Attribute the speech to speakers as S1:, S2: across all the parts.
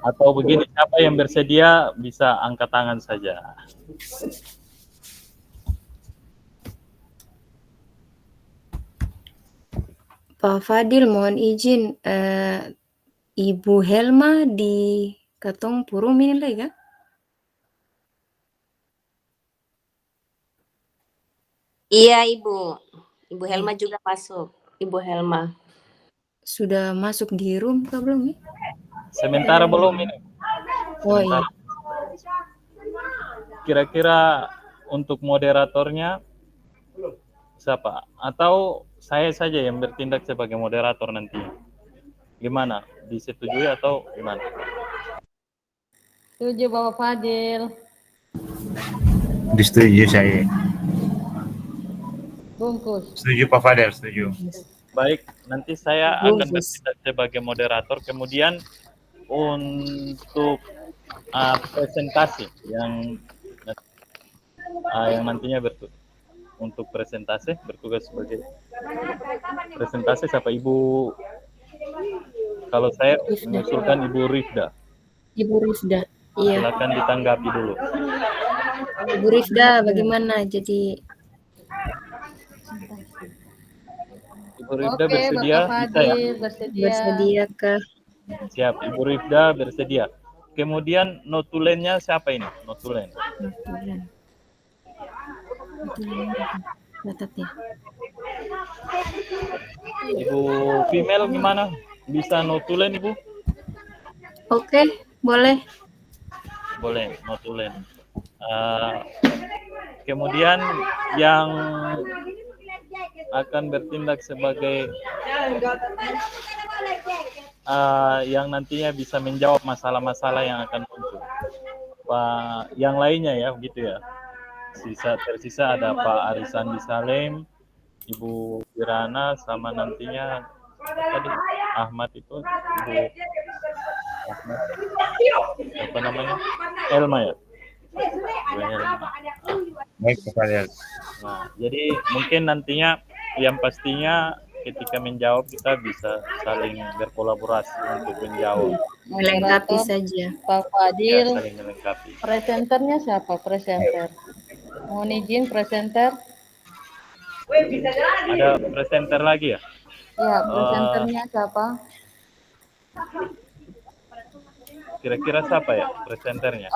S1: Atau begini, siapa yang bersedia bisa angkat tangan saja.
S2: Pak Fadil, mohon izin, Ibu Helma di Katong Purum ini lagi kan?
S3: Iya, Ibu. Ibu Helma juga masuk. Ibu Helma.
S2: Sudah masuk di room kah belum ya?
S1: Sementara belum ini.
S2: Oh iya.
S1: Kira-kira untuk moderatornya siapa? Atau saya saja yang bertindak sebagai moderator nanti? Gimana? Disetujui atau gimana?
S4: Setuju Bapak Fadil.
S5: Disetujui saya.
S4: Bungkus.
S5: Setuju Pak Fadel, setuju.
S1: Baik, nanti saya akan bertindak sebagai moderator. Kemudian untuk presentasi yang nantinya untuk presentasi bertugas sebagai presentasi siapa? Ibu, kalau saya mengusulkan Ibu Rifda.
S2: Ibu Rifda, iya.
S1: Silakan ditanggapi dulu.
S2: Ibu Rifda, bagaimana jadi?
S1: Ibu Rifda
S4: Oke,
S1: bersedia?
S4: Bapak
S1: Bisa ya?
S4: Fadil, bersedia.
S2: Bersediakah?
S1: Siap, Ibu Rifda bersedia. Kemudian notulennya siapa ini? Notulen.
S2: Catatnya.
S1: Ibu female gimana? Bisa notulen, Ibu?
S2: Oke, boleh.
S1: Boleh, notulen. Kemudian yang akan bertindak sebagai yang nantinya bisa menjawab masalah-masalah yang akan muncul. Pak, yang lainnya ya, begitu ya. Tersisa ada Pak Arisandi Salem, Ibu Kirana, sama nantinya tadi Ahmad itu, Ibu Ahmad, apa namanya? Elma ya.
S5: Baik Pak Fadel.
S1: Nah, jadi mungkin nantinya yang pastinya ketika menjawab kita bisa saling berkolaborasi untuk menjawab.
S2: Melengkapi saja.
S4: Pak Fadil.
S1: Ya, saling melengkapi.
S4: Presenternya siapa? Presenter. Mohon izin presenter.
S1: Ada presenter lagi ya?
S4: Ya, presenternya siapa?
S1: Kira-kira siapa ya presenternya?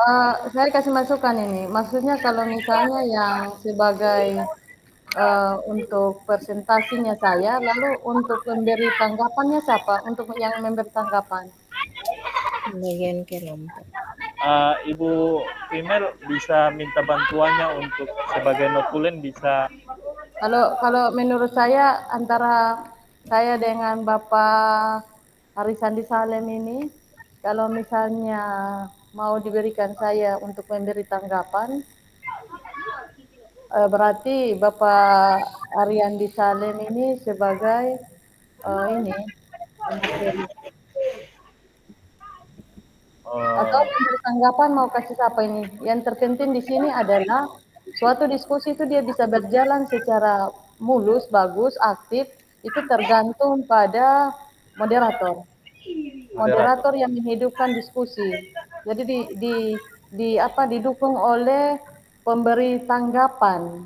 S4: Saya kasih masukan ini. Maksudnya kalau misalnya yang sebagai untuk presentasinya saya, lalu untuk memberi tanggapannya siapa? Untuk yang memberi tanggapan.
S2: Bagian kelompok.
S1: Ibu female bisa minta bantuannya untuk sebagai notulen bisa.
S4: Kalau menurut saya antara saya dengan Bapak Arisandi Salem ini, kalau misalnya mau diberikan saya untuk memberi tanggapan, berarti Bapak Ariandi Salem ini sebagai ini pemateri. Atau memberi tanggapan mau kasih apa ini? Yang terpenting di sini adalah suatu diskusi itu dia bisa berjalan secara mulus, bagus, aktif, itu tergantung pada moderator. Moderator yang menghidupkan diskusi. Jadi didukung oleh pemberi tanggapan.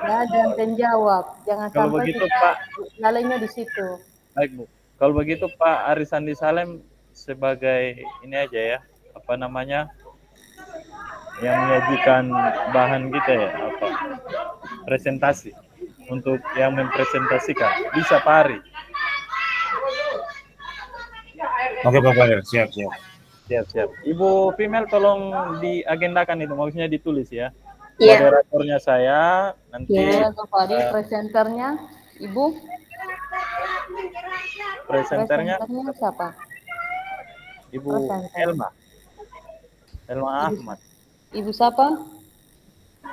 S4: Ya, dan penjawab. Jangan
S1: Kalau
S4: sampai
S1: begitu,
S4: kita
S1: Pak,
S4: lalainya di situ.
S1: Baik, Bu. Kalau begitu Pak Arisandi Salem sebagai ini aja ya, apa namanya? Yang menyajikan bahan kita ya, apa? Presentasi. Untuk yang mempresentasikan. Bisa Pak Ari.
S5: Oke Pak Fadel, siap.
S1: Siap. Ibu female tolong diagendakan itu, maksudnya ditulis ya.
S2: Iya.
S1: Moderatornya saya, nanti
S4: Ya, presenternya Ibu.
S1: presenternya
S4: siapa?
S1: Ibu Elma Ahmad.
S4: Ibu siapa?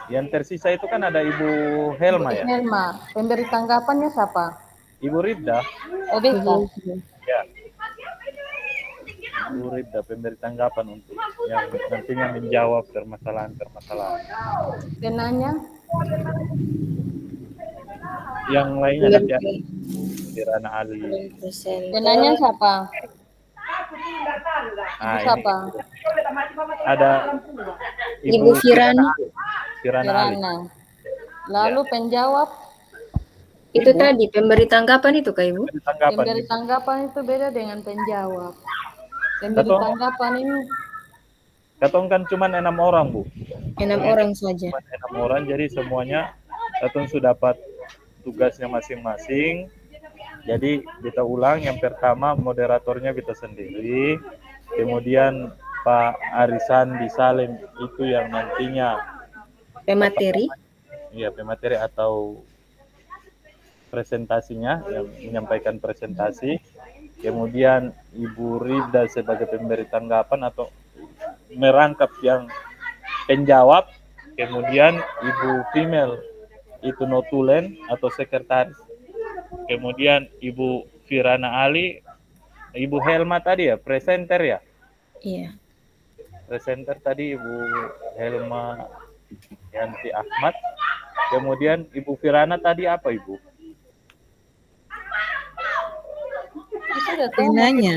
S1: Yang tersisa itu kan ada Ibu Helma ya.
S4: Helma. Pemberi tanggapannya siapa?
S1: Ibu Rida.
S4: Oh, bisa.
S1: Ya. Ibu Rida pemberi tanggapan untuk yang nantinya menjawab permasalahan-permasalahan.
S4: Penanya?
S1: Yang lainnya nanti ada Kirana Ali.
S4: Penanya siapa?
S1: Nah, ini
S4: siapa?
S1: ada
S2: Ibu Firana.
S1: Firana Ali.
S4: Kirana. Lalu penjawab,
S2: Itu
S1: Ibu.
S2: tadi pemberi tanggapan itu Kak Ibu?
S1: Ada tanggapan.
S4: pemberi tanggapan itu beda dengan penjawab. Pemberi
S1: Betul.
S4: tanggapan ini
S1: Katong kan cuma 6 orang, Bu.
S2: 6 orang saja.
S1: Cuma 6 orang, jadi semuanya katong sudah dapat tugasnya masing-masing. Jadi kita ulang, yang pertama moderatornya kita sendiri, kemudian Pak Arisan Disalem itu yang nantinya
S2: Pemateri.
S1: pemateri atau presentasinya, yang menyampaikan presentasi. Kemudian Ibu Rida sebagai pemberi tanggapan atau merangkap yang penjawab. Kemudian Ibu Female itu notulen atau sekretaris. Kemudian Ibu Firana Ali, Ibu Helma tadi ya, presenter ya.
S2: Iya.
S1: Presenter tadi Ibu Helma Yanti Ahmad. Kemudian Ibu Firana tadi apa Ibu?
S4: sudah tahu
S6: Penanya.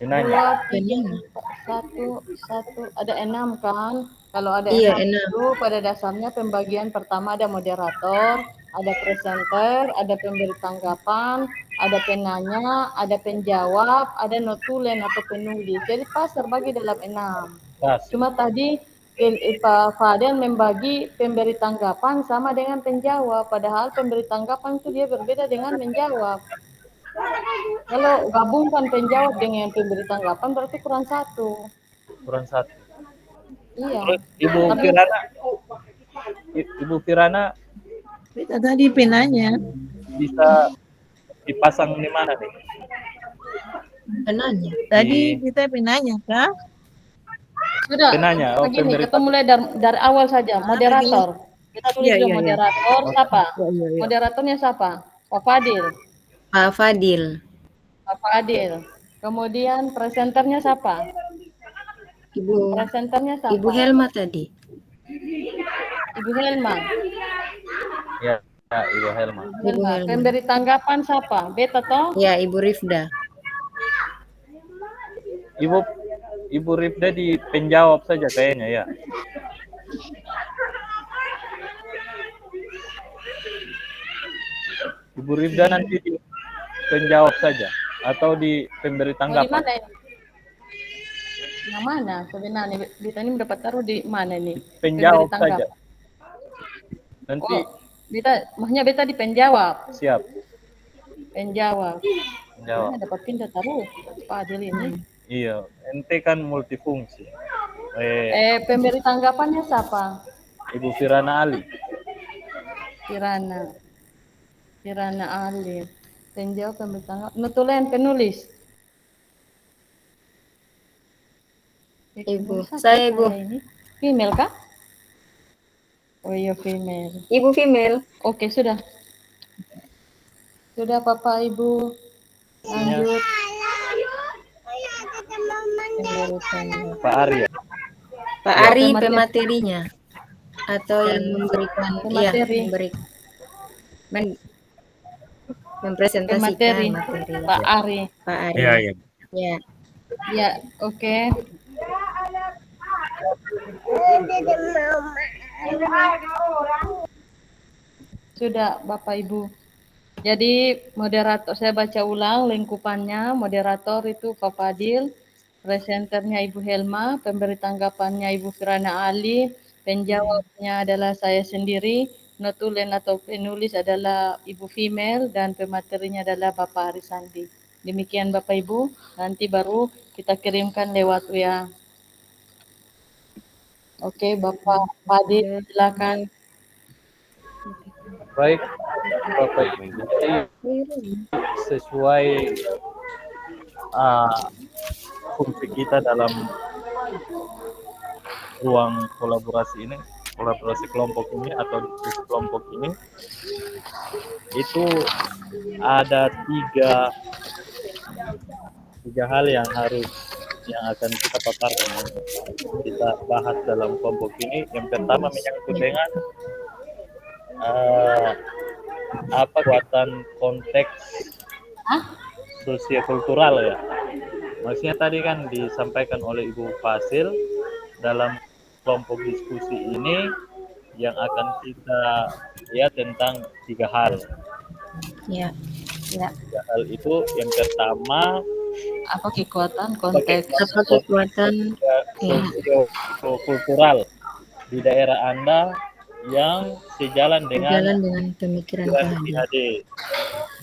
S1: Nanya.
S4: 2, 3, 1, ada 6 kan? Kalau ada
S2: Iya,
S4: 6
S2: 6.
S4: itu pada dasarnya pembagian pertama ada moderator, ada presenter, ada pemberi tanggapan, ada penanya, ada penjawab, ada notulen atau penulis. Jadi pas terbagi dalam 6.
S1: Pas.
S4: Cuma tadi Pak Fadel membagi pemberi tanggapan sama dengan penjawab, padahal pemberi tanggapan itu dia berbeda dengan menjawab. Kalau gabungkan penjawab dengan pemberi tanggapan berarti kurang 1.
S1: Kurang 1.
S4: Iya.
S1: Terus Ibu Firana
S6: Kita tadi penanya.
S1: bisa dipasang di mana nih?
S2: Penanya.
S6: Tadi kita penanya, Kak.
S4: Sudah.
S1: Penanya. Oh,
S4: Begini,
S1: pemberi
S4: kita mulai dari awal saja. Moderator. Kita tulis
S6: Iya,
S4: dulu
S6: iya, iya.
S4: moderator siapa?
S6: Iya.
S4: Moderatornya siapa? Pak Fadil.
S2: Pak Fadil.
S4: Pak Fadil. Kemudian presenternya siapa?
S2: Ibu
S4: Presenternya siapa?
S2: Ibu Helma tadi.
S4: Ibu Helma.
S1: Ya, Ibu Helma.
S2: Ibu
S4: Helma.
S2: Helma.
S4: Pemberi tanggapan siapa? Beta toh?
S2: Ya, Ibu Rifda.
S1: Ibu Rifda di penjawab saja kayaknya ya. Ibu Rifda nanti di penjawab saja atau di pemberi
S4: Mau di
S1: tanggapan.
S4: mana ini? Yang mana sebenarnya? Beta ini mendapat taruh di mana ini?
S1: Penjawab
S4: Pemberi
S1: saja.
S4: tanggapan.
S1: Nanti
S4: Oh, maksudnya beta di penjawab.
S1: siap
S4: Penjawab.
S1: penjawab.
S4: Nah, dapat pindah taruh Pak Adil ini.
S1: Iya, ente kan multifungsi.
S4: Pemberi tanggapannya siapa?
S1: Ibu Firana Ali.
S4: Kirana Ali. Penjawab pemberi tanggapan. Notulen penulis.
S2: Ibu.
S4: Siapa
S2: Saya Ibu.
S4: ini? Female kah? Oh iya female.
S2: Ibu Female.
S4: Oke sudah. Sudah Bapak Ibu. Lanjut.
S1: Pak Arya.
S2: Pak
S4: Ya,
S2: Ari
S4: pemateri.
S2: pematerinya. Atau yang memberikan
S4: Pemateri.
S2: mempresentasikan
S4: Pemateri.
S2: materi.
S4: Pak Ari.
S2: Pak Ari.
S5: Iya, iya.
S2: Ya.
S4: Ya, oke. Sudah Bapak Ibu. Jadi moderator, saya baca ulang lingkupannya. Moderator itu Pak Fadil, presenternya Ibu Helma, pemberi tanggapannya Ibu Firana Ali, penjawabnya adalah saya sendiri, notulen atau penulis adalah Ibu Female, dan pematerinya adalah Bapak Arisandi. Demikian Bapak Ibu, nanti baru kita kirimkan lewat WA. Oke, Bapak Fadil, silakan.
S1: Baik, Bapak Ibu. Jadi sesuai fungsi kita dalam ruang kolaborasi ini, kolaborasi kelompok ini atau diskusi kelompok ini, itu ada tiga hal yang akan kita paparkan, kita bahas dalam kelompok ini. Yang pertama menyangkut dengan kekuatan konteks sosiokultural ya, Maksudnya tadi kan disampaikan oleh Ibu Fasil dalam kelompok diskusi ini yang akan kita lihat tentang 3 hal.
S2: Ya.
S3: Ya.
S1: 3 hal itu yang pertama
S4: Apa kekuatan konteks
S2: Apa kekuatan
S1: sosio-kultural di daerah Anda yang sejalan
S2: jalan
S1: dengan
S2: dengan pemikiran
S1: pikiran
S2: kehadir.
S1: PHD.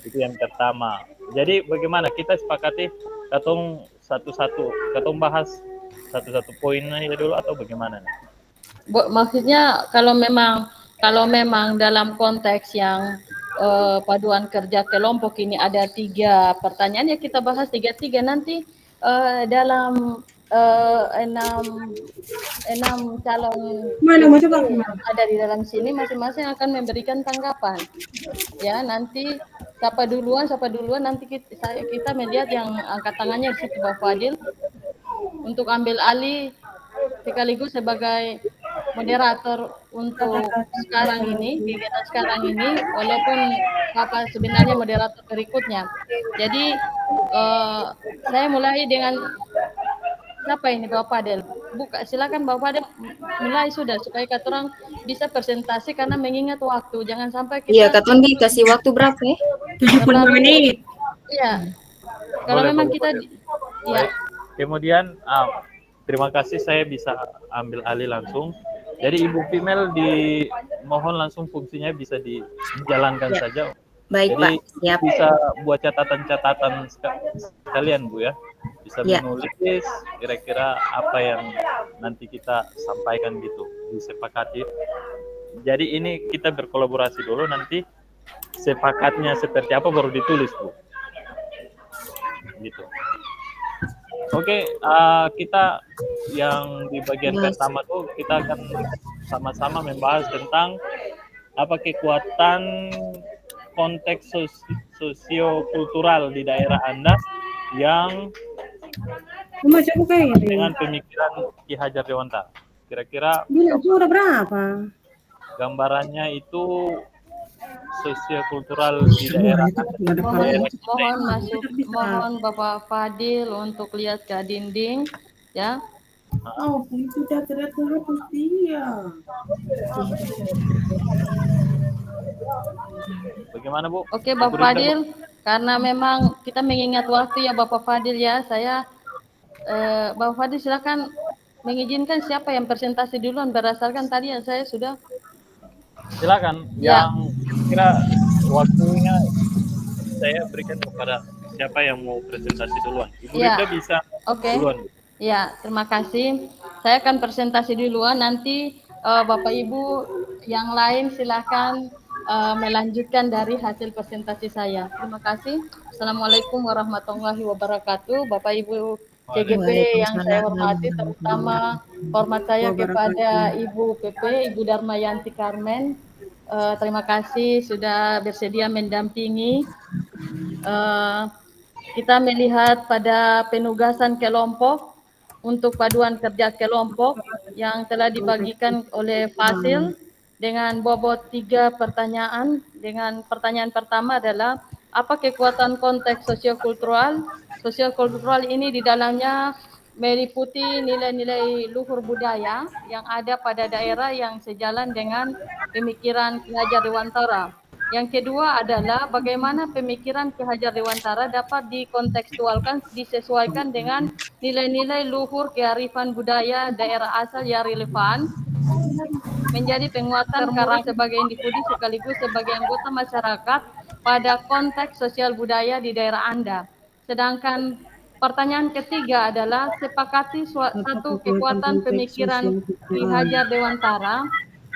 S1: Itu yang pertama. Jadi bagaimana kita sepakati katong satu-satu, katong bahas satu-satu poinnya dulu atau bagaimana nih?
S4: Maksudnya kalau memang dalam konteks yang paduan kerja kelompok ini ada 3 pertanyaan ya kita bahas 3-3 nanti dalam 6 calon yang ada di dalam sini masing-masing akan memberikan tanggapan ya. Nanti siapa duluan nanti kita melihat yang angkat tangannya di situ Bapak Fadil untuk ambil alih sekaligus sebagai moderator untuk sekarang ini, kegiatan sekarang ini, walaupun Bapak sebenarnya moderator berikutnya. Jadi saya mulai dengan siapa ini Bapak Fadil? Silakan Bapak Fadil mulai sudah supaya kita orang bisa presentasi karena mengingat waktu. Jangan sampai kita.
S2: Iya, Katon dikasih waktu berapa ya?
S6: 75 menit.
S4: Iya. Kalau
S1: Boleh,
S4: memang
S1: boleh,
S4: kita
S1: boleh.
S4: ya.
S1: Baik. Kemudian terima kasih saya bisa ambil alih langsung. Jadi Ibu Female dimohon langsung fungsinya bisa dijalankan
S2: Ya.
S1: saja.
S2: Baik,
S1: Jadi
S2: Pak. Siap.
S1: bisa buat catatan-catatan sekalian Bu ya. Bisa
S2: Ya.
S1: menulis kira-kira apa yang nanti kita sampaikan gitu, disepakati. Jadi ini kita berkolaborasi dulu, nanti sepakatnya seperti apa baru ditulis Bu. Gitu. Oke, kita yang di bagian pertama tuh kita akan sama-sama membahas tentang apa kekuatan konteks sosio-kultural di daerah Anda yang dengan pemikiran Ki Hajar Dewantara. Kira-kira
S6: Sudah berapa?
S1: gambarannya itu sosio-kultural di daerah
S4: Mohon Bapak Fadil untuk lihat ke dinding ya.
S6: Oh, itu sudah terhapus dia.
S1: Bagaimana Bu?
S4: Oke Bapak Fadil, karena memang kita mengingat waktu ya Bapak Fadil ya. Bapak Fadil silakan mengizinkan siapa yang presentasi duluan berdasarkan tadi yang saya sudah.
S1: Silakan.
S4: Ya.
S1: Yang kira waktunya saya berikan kepada siapa yang mau presentasi duluan. Ibu
S4: Ya.
S1: Rida bisa duluan.
S4: Ya, terima kasih. Saya akan presentasi duluan. Nanti Bapak Ibu yang lain silakan melanjutkan dari hasil presentasi saya. Terima kasih. Assalamualaikum warahmatullahi wabarakatuh. Bapak Ibu CGP yang saya hormati, terutama hormat saya kepada Ibu PP, Ibu Darmayanti Karmen. Terima kasih sudah bersedia mendampingi. Kita melihat pada penugasan kelompok untuk paduan kerja kelompok yang telah dibagikan oleh Fasil dengan bobot 3 pertanyaan. Dengan pertanyaan pertama adalah apa kekuatan konteks sosiokultural? Sosiokultural ini di dalamnya meliputi nilai-nilai luhur budaya yang ada pada daerah yang sejalan dengan pemikiran Ki Hajar Dewantara. Yang kedua adalah bagaimana pemikiran Ki Hajar Dewantara dapat dikontekstualkan, disesuaikan dengan nilai-nilai luhur kearifan budaya daerah asal yang relevan, menjadi penguatan karakter sebagai individu sekaligus sebagai anggota masyarakat pada konteks sosial budaya di daerah Anda. Sedangkan pertanyaan ketiga adalah sepakati satu kekuatan pemikiran Ki Hajar Dewantara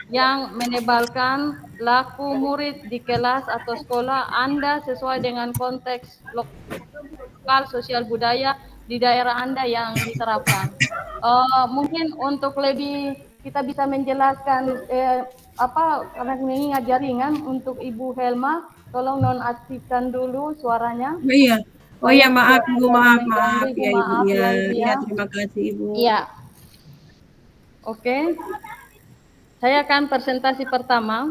S4: yang menebalkan laku murid di kelas atau sekolah Anda sesuai dengan konteks lokal sosial budaya di daerah Anda yang diterapkan. Mungkin untuk lebih kita bisa menjelaskan karena mengingat jaringan untuk Ibu Helma, tolong nonaktifkan dulu suaranya.
S6: Iya. Oh iya, maaf Ibu, maaf ya Ibu.
S4: Maaf ya Ibu ya.
S6: Terima kasih Ibu.
S4: Iya. Oke. Saya akan presentasi pertama.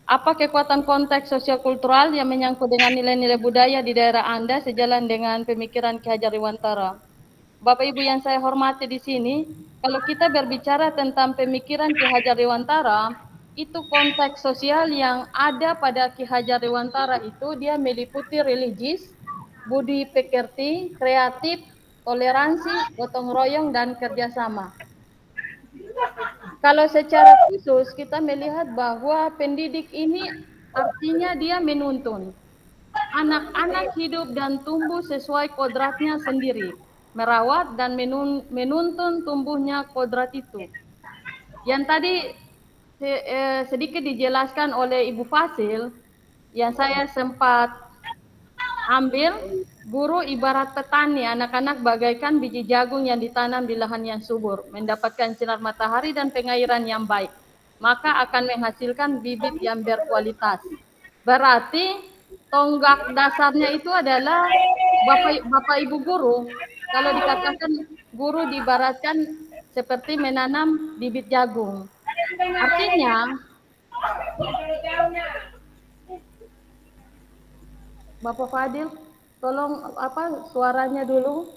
S4: Apa kekuatan konteks sosiokultural yang menyangkut dengan nilai-nilai budaya di daerah Anda sejalan dengan pemikiran Ki Hajar Dewantara? Bapak Ibu yang saya hormati di sini, kalau kita berbicara tentang pemikiran Ki Hajar Dewantara, itu konteks sosial yang ada pada Ki Hajar Dewantara itu dia meliputi religis, budi pekerti, kreatif, toleransi, gotong royong, dan kerjasama. Kalau secara khusus kita melihat bahwa pendidik ini artinya dia menuntun. Anak-anak hidup dan tumbuh sesuai kodratnya sendiri, merawat dan menuntun tumbuhnya kodrat itu. Yang tadi sedikit dijelaskan oleh Ibu Fasil, yang saya sempat ambil, guru ibarat petani, anak-anak bagaikan biji jagung yang ditanam di lahan yang subur, mendapatkan sinar matahari dan pengairan yang baik, maka akan menghasilkan bibit yang berkualitas. Berarti tonggak dasarnya itu adalah Bapak Ibu guru. Kalau dikatakan guru diibaratkan seperti menanam bibit jagung. Artinya, Bapak Fadil, tolong suaranya dulu.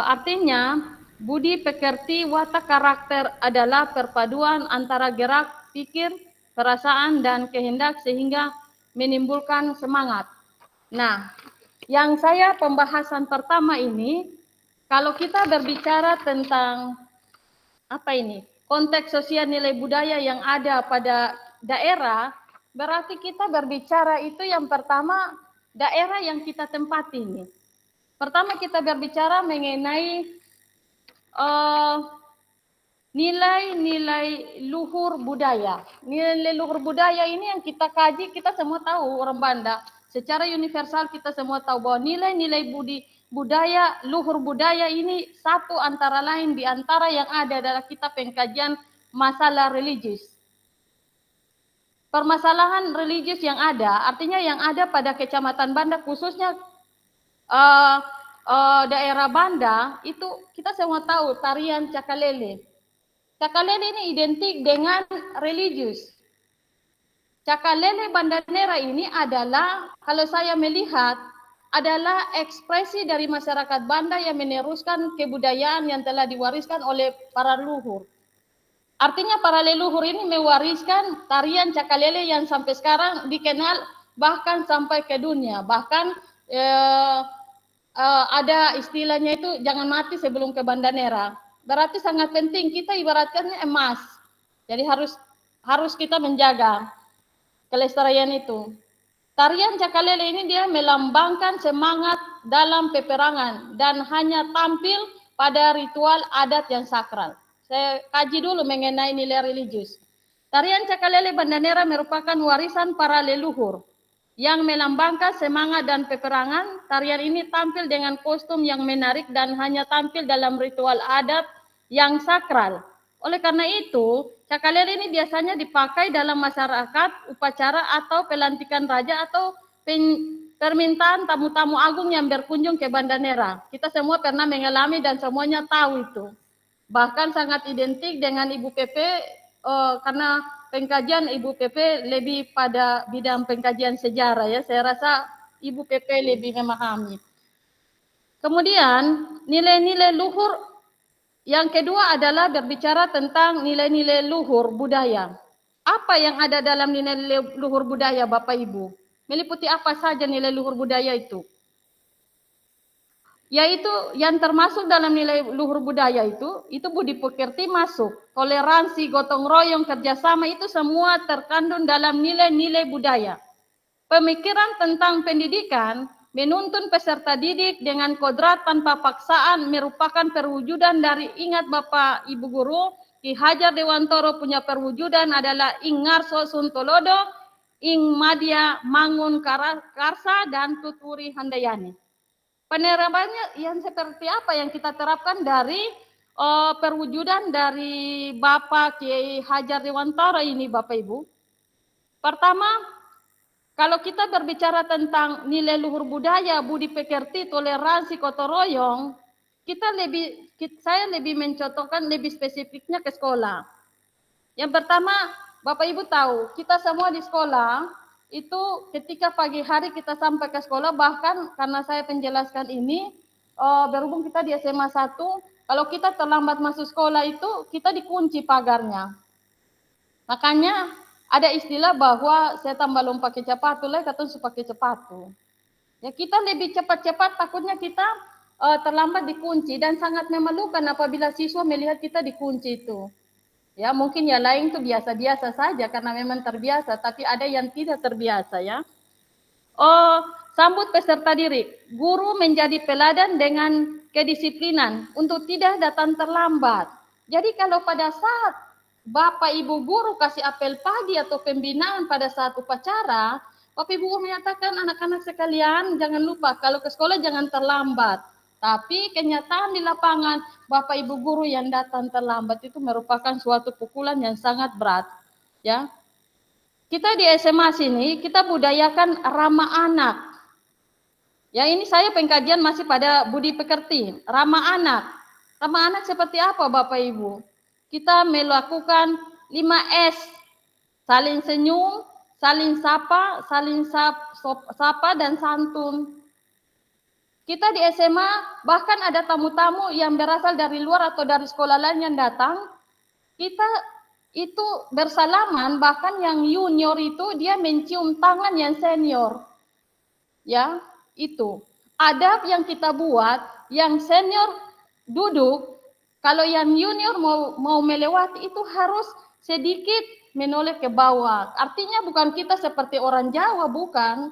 S4: Artinya, budi pekerti watak karakter adalah perpaduan antara gerak, pikir, perasaan, dan kehendak sehingga menimbulkan semangat. Nah, yang saya pembahasan pertama ini, kalau kita berbicara tentang konteks sosial nilai budaya yang ada pada daerah, berarti kita berbicara itu yang pertama daerah yang kita tempati ini. Pertama kita berbicara mengenai nilai-nilai luhur budaya. Nilai luhur budaya ini yang kita kaji, kita semua tahu orang Banda. Secara universal kita semua tahu bahwa nilai-nilai budaya, luhur budaya ini satu antara lain di antara yang ada dalam kitab pengkajian masalah religius. Permasalahan religius yang ada, artinya yang ada pada Kecamatan Banda khususnya daerah Banda, itu kita semua tahu tarian Cakalele. Cakalele ini identik dengan religius. Cakalele Banda Nera ini adalah, kalau saya melihat, adalah ekspresi dari masyarakat Banda yang meneruskan kebudayaan yang telah diwariskan oleh para leluhur. Artinya para leluhur ini mewariskan tarian Cakalele yang sampai sekarang dikenal bahkan sampai ke dunia. Bahkan ada istilahnya itu jangan mati sebelum ke Banda Nera. Berarti sangat penting, kita ibaratkannya emas. Jadi harus kita menjaga kelestarian itu. Tarian Cakalele ini dia melambangkan semangat dalam peperangan dan hanya tampil pada ritual adat yang sakral. Saya kaji dulu mengenai nilai religius. Tarian Cakalele Banda Nera merupakan warisan para leluhur yang melambangkan semangat dan peperangan. Tarian ini tampil dengan kostum yang menarik dan hanya tampil dalam ritual adat yang sakral. Oleh karena itu, Cakalele ini biasanya dipakai dalam masyarakat, upacara atau pelantikan raja atau permintaan tamu-tamu agung yang berkunjung ke Banda Nera. Kita semua pernah mengalami dan semuanya tahu itu. Bahkan sangat identik dengan Ibu PP karena pengkajian Ibu PP lebih pada bidang pengkajian sejarah ya. Saya rasa Ibu PP lebih memahami. Kemudian nilai-nilai luhur yang kedua adalah berbicara tentang nilai-nilai luhur budaya. Apa yang ada dalam nilai luhur budaya Bapak Ibu? Meliputi apa saja nilai luhur budaya itu? Yaitu yang termasuk dalam nilai luhur budaya itu budi pekerti masuk, toleransi, gotong royong, kerjasama itu semua terkandung dalam nilai-nilai budaya. Pemikiran tentang pendidikan, menuntun peserta didik dengan kodrat tanpa paksaan merupakan perwujudan dari, ingat Bapak Ibu Guru, Ki Hajar Dewantara punya perwujudan adalah ing ngarso suntolodo, ing madya mangun karsa, dan tuturi handayani. Penerapannya yang seperti apa yang kita terapkan dari perwujudan dari Bapak Ki Hajar Dewantara ini Bapak Ibu? Pertama, kalau kita berbicara tentang nilai luhur budaya, budi pekerti, toleransi, gotong royong, saya lebih mencontohkan lebih spesifiknya ke sekolah. Yang pertama, Bapak Ibu tahu, kita semua di sekolah itu ketika pagi hari kita sampai ke sekolah, bahkan karena saya penjelaskan ini berhubung kita di SMA 1, kalau kita terlambat masuk sekolah itu kita dikunci pagarnya. Makanya ada istilah bahwa saya tambah belum pakai sepatu lah, katanya sudah pakai sepatu. Ya kita lebih cepat-cepat, takutnya kita terlambat dikunci, dan sangat memalukan apabila siswa melihat kita dikunci itu. Ya mungkin yang lain itu biasa-biasa saja karena memang terbiasa, tapi ada yang tidak terbiasa ya. Sambut peserta didik. Guru menjadi teladan dengan kedisiplinan untuk tidak datang terlambat. Jadi kalau pada saat Bapak Ibu guru kasih apel pagi atau pembinaan pada saat upacara, Bapak Ibu guru menyatakan anak-anak sekalian jangan lupa kalau ke sekolah jangan terlambat. Tapi kenyataan di lapangan Bapak Ibu guru yang datang terlambat itu merupakan suatu pukulan yang sangat berat. Ya, kita di SMA sini kita budayakan ramah anak. Ya ini saya pengkajian masih pada budi pekerti, ramah anak. Ramah anak seperti apa Bapak Ibu? Kita melakukan 5S, saling senyum, saling sapa, sapa dan santun. Kita di SMA bahkan ada tamu-tamu yang berasal dari luar atau dari sekolah lain yang datang, kita itu bersalaman, bahkan yang junior itu dia mencium tangan yang senior. Ya, itu. Adab yang kita buat, yang senior duduk, kalau yang junior mau melewati itu harus sedikit menoleh ke bawah. Artinya bukan kita seperti orang Jawa, bukan.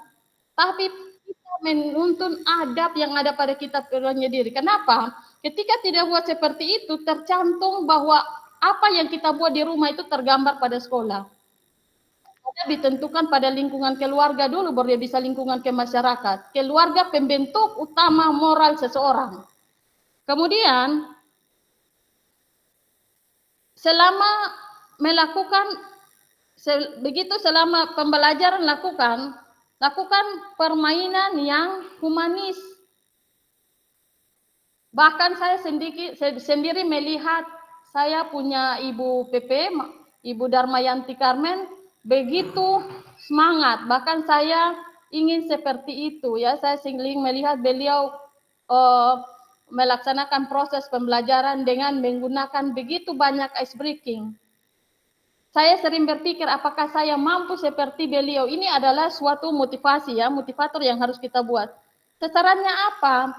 S4: Tapi kita menuntun adab yang ada pada kita sendiri. Kenapa? Ketika tidak buat seperti itu, tercantum bahwa apa yang kita buat di rumah itu tergambar pada sekolah. Ada ditentukan pada lingkungan keluarga dulu, baru dia bisa lingkungan ke masyarakat. Keluarga pembentuk utama moral seseorang. Kemudian, selama melakukan, begitu selama pembelajaran lakukan permainan yang humanis. Bahkan saya sendiri melihat, saya punya Ibu PP, Ibu Darmayanti Carmen, begitu semangat. Bahkan saya ingin seperti itu ya. Saya sering melihat beliau melaksanakan proses pembelajaran dengan menggunakan begitu banyak ice breaking. Saya sering berpikir apakah saya mampu seperti beliau. Ini adalah suatu motivasi ya, motivator yang harus kita buat. Sasarannya apa?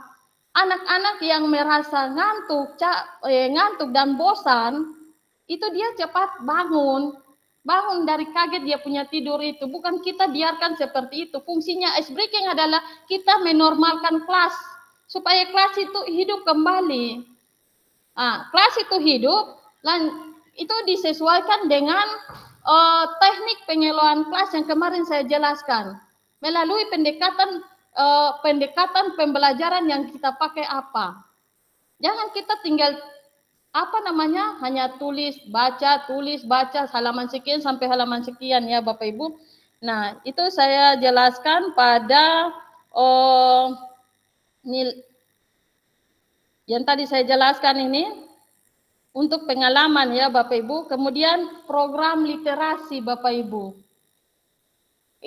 S4: Anak-anak yang merasa ngantuk dan bosan, itu dia cepat bangun dari kaget dia punya tidur itu. Bukan kita biarkan seperti itu. Fungsinya ice breaking adalah kita menormalkan kelas supaya kelas itu hidup kembali. Kelas itu hidup, dan itu disesuaikan dengan teknik pengelolaan kelas yang kemarin saya jelaskan melalui pendekatan pembelajaran yang kita pakai apa. Jangan kita tinggal hanya tulis baca halaman sekian sampai halaman sekian ya Bapak Ibu. Nah, itu saya jelaskan pada yang tadi saya jelaskan ini untuk pengalaman ya Bapak Ibu. Kemudian program literasi Bapak Ibu.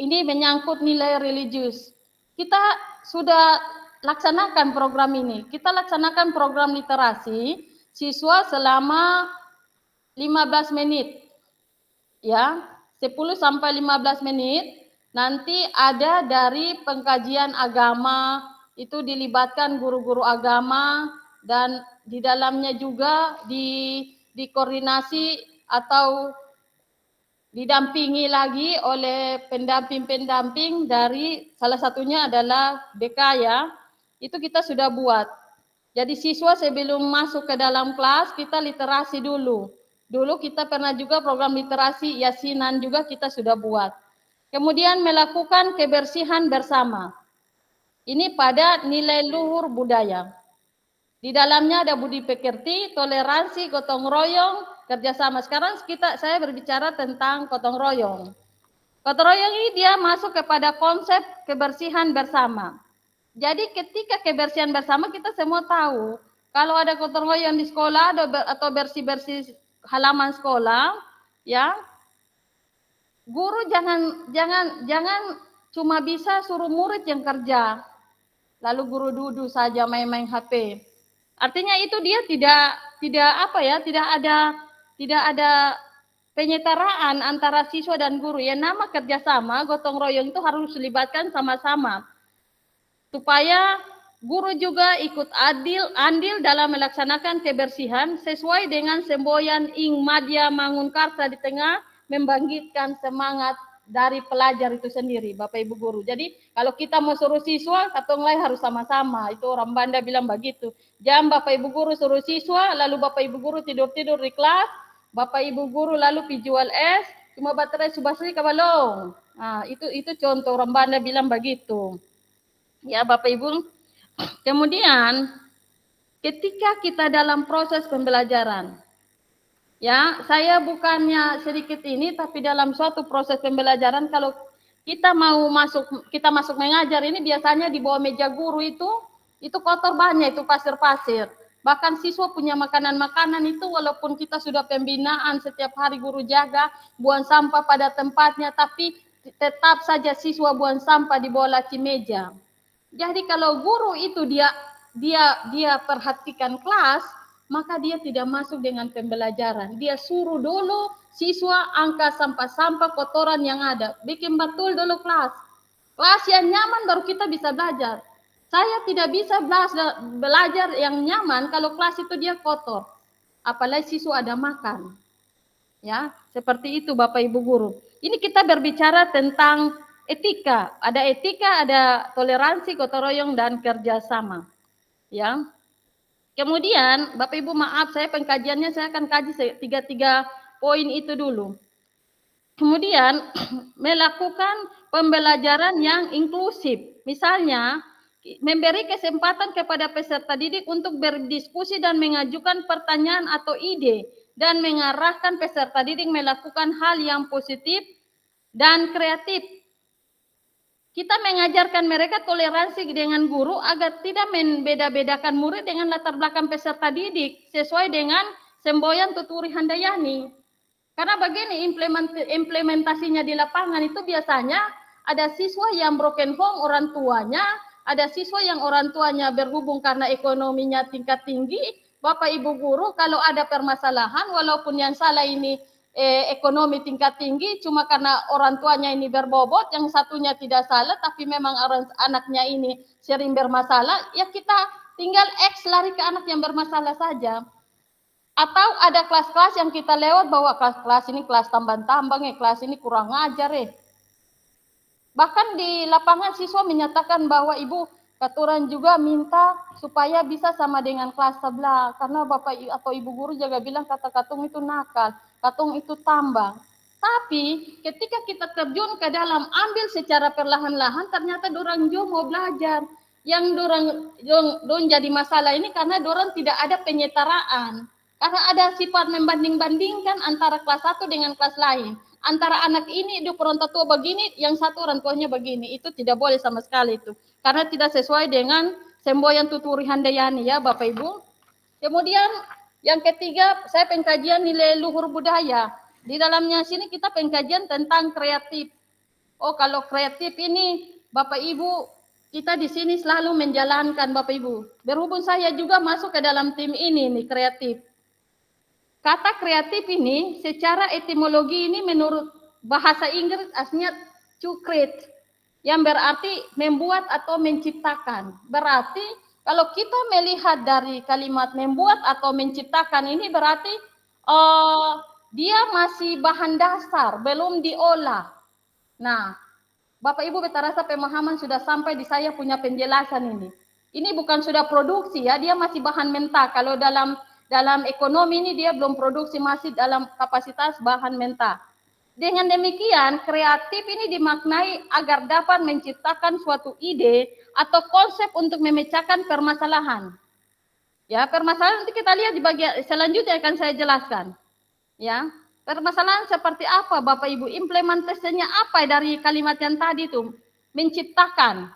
S4: Ini menyangkut nilai religius. Kita sudah laksanakan program ini. Kita laksanakan program literasi siswa selama 15 menit. Ya, 10 sampai 15 menit. Nanti ada dari pengkajian agama, itu dilibatkan guru-guru agama, dan di dalamnya juga dikoordinasi atau didampingi lagi oleh pendamping-pendamping dari salah satunya adalah BK ya. Itu kita sudah buat. Jadi siswa sebelum masuk ke dalam kelas kita literasi dulu. Dulu kita pernah juga program literasi yasinan juga kita sudah buat. Kemudian melakukan kebersihan bersama. Ini pada nilai luhur budaya. Di dalamnya ada budi pekerti, toleransi, gotong royong, kerjasama. Sekarang saya berbicara tentang gotong royong. Gotong royong ini dia masuk kepada konsep kebersihan bersama. Jadi ketika kebersihan bersama kita semua tahu, kalau ada gotong royong di sekolah atau bersih-bersih halaman sekolah, ya, guru jangan cuma bisa suruh murid yang kerja. lalu guru duduk saja main-main HP. Artinya itu dia tidak ada penyetaraan antara siswa dan guru. Ya, nama kerjasama gotong royong itu harus dilibatkan sama-sama supaya guru juga ikut andil dalam melaksanakan kebersihan sesuai dengan semboyan Ing Madya Mangunkarsa di tengah membangkitkan semangat dari pelajar itu sendiri, Bapak Ibu guru. Jadi kalau kita mau suruh siswa, katong lain harus sama-sama. Itu orang Banda bilang begitu. Jam Bapak Ibu guru suruh siswa, lalu Bapak Ibu guru tidur-tidur di kelas, Bapak Ibu guru lalu pi jual es, cuma baterai subasri kabalong. Nah, itu contoh orang Banda bilang begitu. Ya, Bapak Ibu. Kemudian ketika kita dalam proses pembelajaran, ya, saya bukannya sedikit ini, tapi dalam suatu proses pembelajaran kalau kita masuk mengajar ini biasanya di bawah meja guru itu kotor banyak, itu pasir-pasir. Bahkan siswa punya makanan-makanan itu walaupun kita sudah pembinaan setiap hari guru jaga buang sampah pada tempatnya, tapi tetap saja siswa buang sampah di bawah laci meja. Jadi kalau guru itu dia perhatikan kelas, maka dia tidak masuk dengan pembelajaran. Dia suruh dulu siswa angkat sampah-sampah kotoran yang ada. Bikin betul dulu kelas. Kelas yang nyaman baru kita bisa belajar. Saya tidak bisa belajar yang nyaman kalau kelas itu dia kotor. Apalagi siswa ada makan. Ya, seperti itu Bapak Ibu guru. Ini kita berbicara tentang etika, ada toleransi, gotong royong dan kerjasama. Ya. Kemudian Bapak Ibu maaf, saya pengkajiannya saya akan kaji tiga poin itu dulu. Kemudian melakukan pembelajaran yang inklusif. Misalnya memberi kesempatan kepada peserta didik untuk berdiskusi dan mengajukan pertanyaan atau ide dan mengarahkan peserta didik melakukan hal yang positif dan kreatif. Kita mengajarkan mereka toleransi dengan guru agar tidak membeda-bedakan murid dengan latar belakang peserta didik sesuai dengan semboyan Tuturi Handayani. Karena begini implementasinya di lapangan itu biasanya ada siswa yang broken home orang tuanya, ada siswa yang orang tuanya berhubung karena ekonominya tingkat tinggi. Bapak Ibu guru kalau ada permasalahan walaupun yang salah ini ekonomi tingkat tinggi, cuma karena orang tuanya ini berbobot, yang satunya tidak salah, tapi memang anaknya ini sering bermasalah, ya kita tinggal X lari ke anak yang bermasalah saja. Atau ada kelas-kelas yang kita lewat bahwa kelas ini kelas tambang-tambang, kelas ini kurang ajar. Bahkan di lapangan siswa menyatakan bahwa ibu katuran juga minta supaya bisa sama dengan kelas sebelah, karena bapak atau ibu guru juga bilang kata katung itu nakal. Katung itu tambang. Tapi ketika kita terjun ke dalam ambil secara perlahan-lahan, ternyata dorang juga mau belajar. Yang dorang jadi masalah ini karena dorang tidak ada penyetaraan. Karena ada sifat membanding-bandingkan antara kelas satu dengan kelas lain. Antara anak ini hidup orang tua begini, yang satu orang tuanya begini. Itu tidak boleh sama sekali itu. Karena tidak sesuai dengan semboyan Tuturi Handayani ya Bapak Ibu. Kemudian yang ketiga, saya pengkajian nilai luhur budaya. Di dalamnya sini kita pengkajian tentang kreatif. Oh, kalau kreatif ini Bapak Ibu, kita di sini selalu menjalankan Bapak Ibu. Berhubung saya juga masuk ke dalam tim ini nih, kreatif. Kata kreatif ini secara etimologi ini menurut bahasa Inggris aslinya to create, yang berarti membuat atau menciptakan. Berarti kalau kita melihat dari kalimat membuat atau menciptakan ini berarti dia masih bahan dasar, belum diolah. Nah, Bapak Ibu beta rasa pemahaman sudah sampai di saya punya penjelasan ini. Ini bukan sudah produksi ya, dia masih bahan mentah. Kalau dalam ekonomi ini dia belum produksi, masih dalam kapasitas bahan mentah. Dengan demikian, kreatif ini dimaknai agar dapat menciptakan suatu ide atau konsep untuk memecahkan permasalahan. Ya, permasalahan nanti kita lihat di bagian selanjutnya akan saya jelaskan. Ya, permasalahan seperti apa Bapak Ibu? Implementasinya apa dari kalimat yang tadi itu? Menciptakan,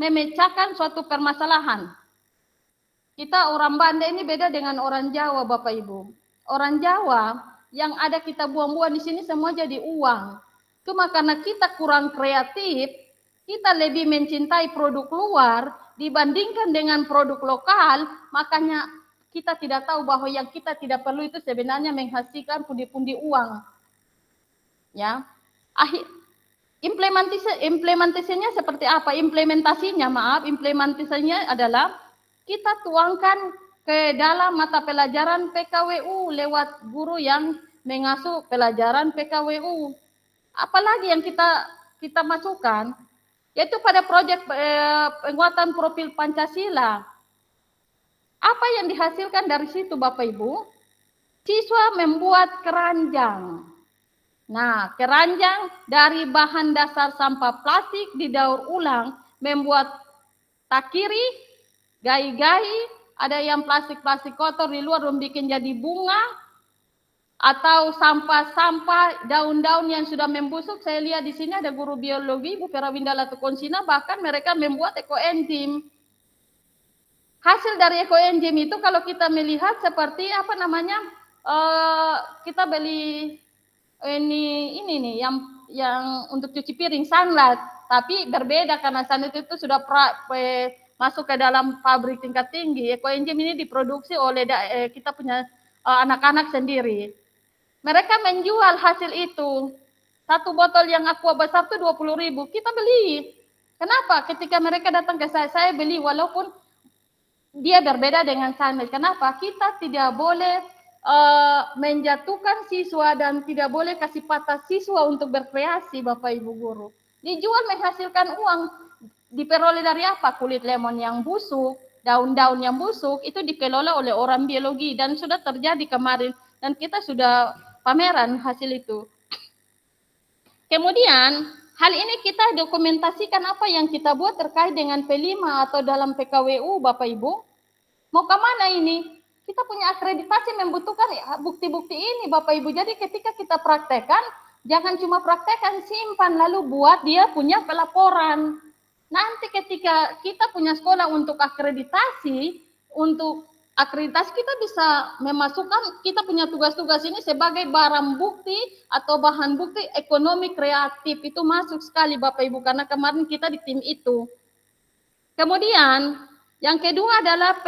S4: memecahkan suatu permasalahan. Kita orang Banda ini beda dengan orang Jawa Bapak Ibu. Orang Jawa yang ada kita buang-buang di sini semua jadi uang. Cuma karena kita kurang kreatif, kita lebih mencintai produk luar dibandingkan dengan produk lokal, makanya kita tidak tahu bahwa yang kita tidak perlu itu sebenarnya menghasilkan pundi-pundi uang. Ya. Implementasinya seperti apa? Implementasinya adalah kita tuangkan ke dalam mata pelajaran PKWU lewat guru yang mengasuh pelajaran PKWU. Apalagi yang kita masukkan, yaitu pada proyek penguatan profil Pancasila. Apa yang dihasilkan dari situ Bapak Ibu? Siswa membuat keranjang. Nah, keranjang dari bahan dasar sampah plastik didaur ulang, membuat takiri, gai-gai, ada yang plastik-plastik kotor di luar membuat jadi bunga, atau sampah-sampah daun-daun yang sudah membusuk. Saya lihat di sini ada guru biologi, Bu Perawinda Latukonsina, bahkan mereka membuat ekoenzim. Hasil dari ekoenzim itu kalau kita melihat seperti apa namanya, kita beli ini nih yang untuk cuci piring Sunlight, tapi berbeda karena Sunlight itu sudah masuk ke dalam pabrik tingkat tinggi. Ekoenzim ini diproduksi oleh kita punya anak-anak sendiri. Mereka menjual hasil itu. Satu botol yang aqua besar itu 20.000, kita beli. Kenapa? Ketika mereka datang ke saya beli walaupun dia berbeda dengan Sunlight. Kenapa? Kita tidak boleh menjatuhkan siswa dan tidak boleh kasih patah siswa untuk berkreasi, Bapak Ibu guru. Dijual menghasilkan uang. Diperoleh dari apa? Kulit lemon yang busuk, daun-daun yang busuk, itu dikelola oleh orang biologi dan sudah terjadi kemarin. Dan kita sudah pameran hasil itu. Kemudian, hal ini kita dokumentasikan apa yang kita buat terkait dengan P5 atau dalam PKWU, Bapak Ibu. Mau kemana ini? Kita punya akreditasi membutuhkan bukti-bukti ini, Bapak Ibu. Jadi ketika kita praktekkan, jangan cuma praktekkan, simpan, lalu buat dia punya pelaporan. Nanti ketika kita punya sekolah untuk akreditasi kita bisa memasukkan, kita punya tugas-tugas ini sebagai barang bukti atau bahan bukti ekonomi kreatif. Itu masuk sekali Bapak Ibu, karena kemarin kita di tim itu. Kemudian, yang kedua adalah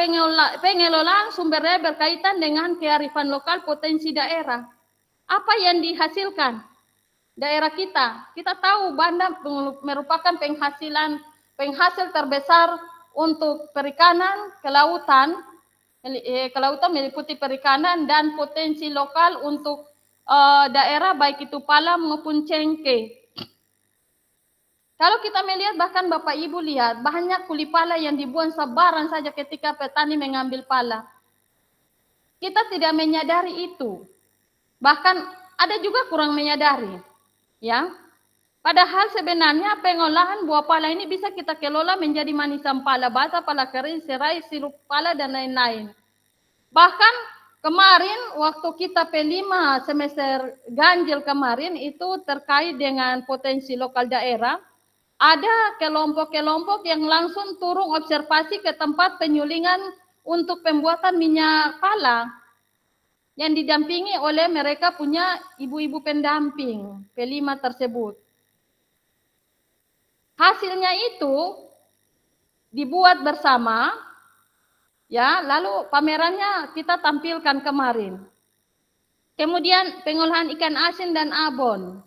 S4: pengelolaan sumber daya berkaitan dengan kearifan lokal potensi daerah. Apa yang dihasilkan daerah kita? Kita tahu Banda merupakan penghasil terbesar untuk perikanan, kelautan meliputi perikanan dan potensi lokal untuk daerah baik itu pala maupun cengkeh. Kalau kita melihat bahkan Bapak Ibu lihat banyak kuli pala yang dibuang sebaran saja ketika petani mengambil pala. Kita tidak menyadari itu. Bahkan ada juga kurang menyadari. Ya. Padahal sebenarnya pengolahan buah pala ini bisa kita kelola menjadi manisan pala basah, pala kering, serai, sirup pala dan lain-lain. Bahkan kemarin waktu kita P5 semester ganjil kemarin itu terkait dengan potensi lokal daerah. Ada kelompok-kelompok yang langsung turun observasi ke tempat penyulingan untuk pembuatan minyak pala yang didampingi oleh mereka punya ibu-ibu pendamping P5 tersebut. Hasilnya itu dibuat bersama, ya, lalu pamerannya kita tampilkan kemarin. Kemudian pengolahan ikan asin dan abon.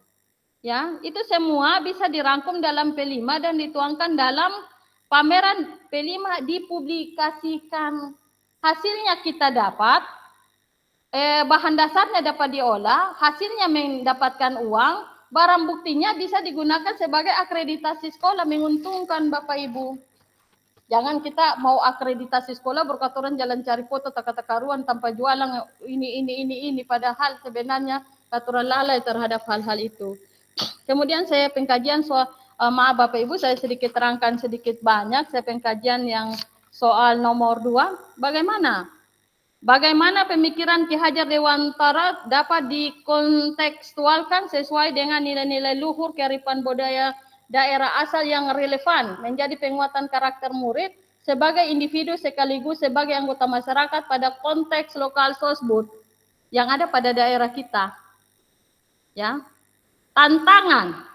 S4: Ya, itu semua bisa dirangkum dalam P5 dan dituangkan dalam pameran P5 dipublikasikan. Hasilnya kita dapat, bahan dasarnya dapat diolah, hasilnya mendapatkan uang, barang buktinya bisa digunakan sebagai akreditasi sekolah, menguntungkan Bapak Ibu. Jangan kita mau akreditasi sekolah berkata orang jalan cari foto taka-takaruan tanpa jualan ini, padahal sebenarnya aturan lalai terhadap hal-hal itu. Kemudian saya pengkajian maaf Bapak Ibu, saya sedikit terangkan sedikit banyak. Saya pengkajian yang soal nomor 2. Bagaimana pemikiran Ki Hajar Dewantara dapat dikontekstualkan sesuai dengan nilai-nilai luhur kearifan budaya daerah asal yang relevan menjadi penguatan karakter murid sebagai individu sekaligus sebagai anggota masyarakat pada konteks lokal sosbud yang ada pada daerah kita. Ya. Tantangan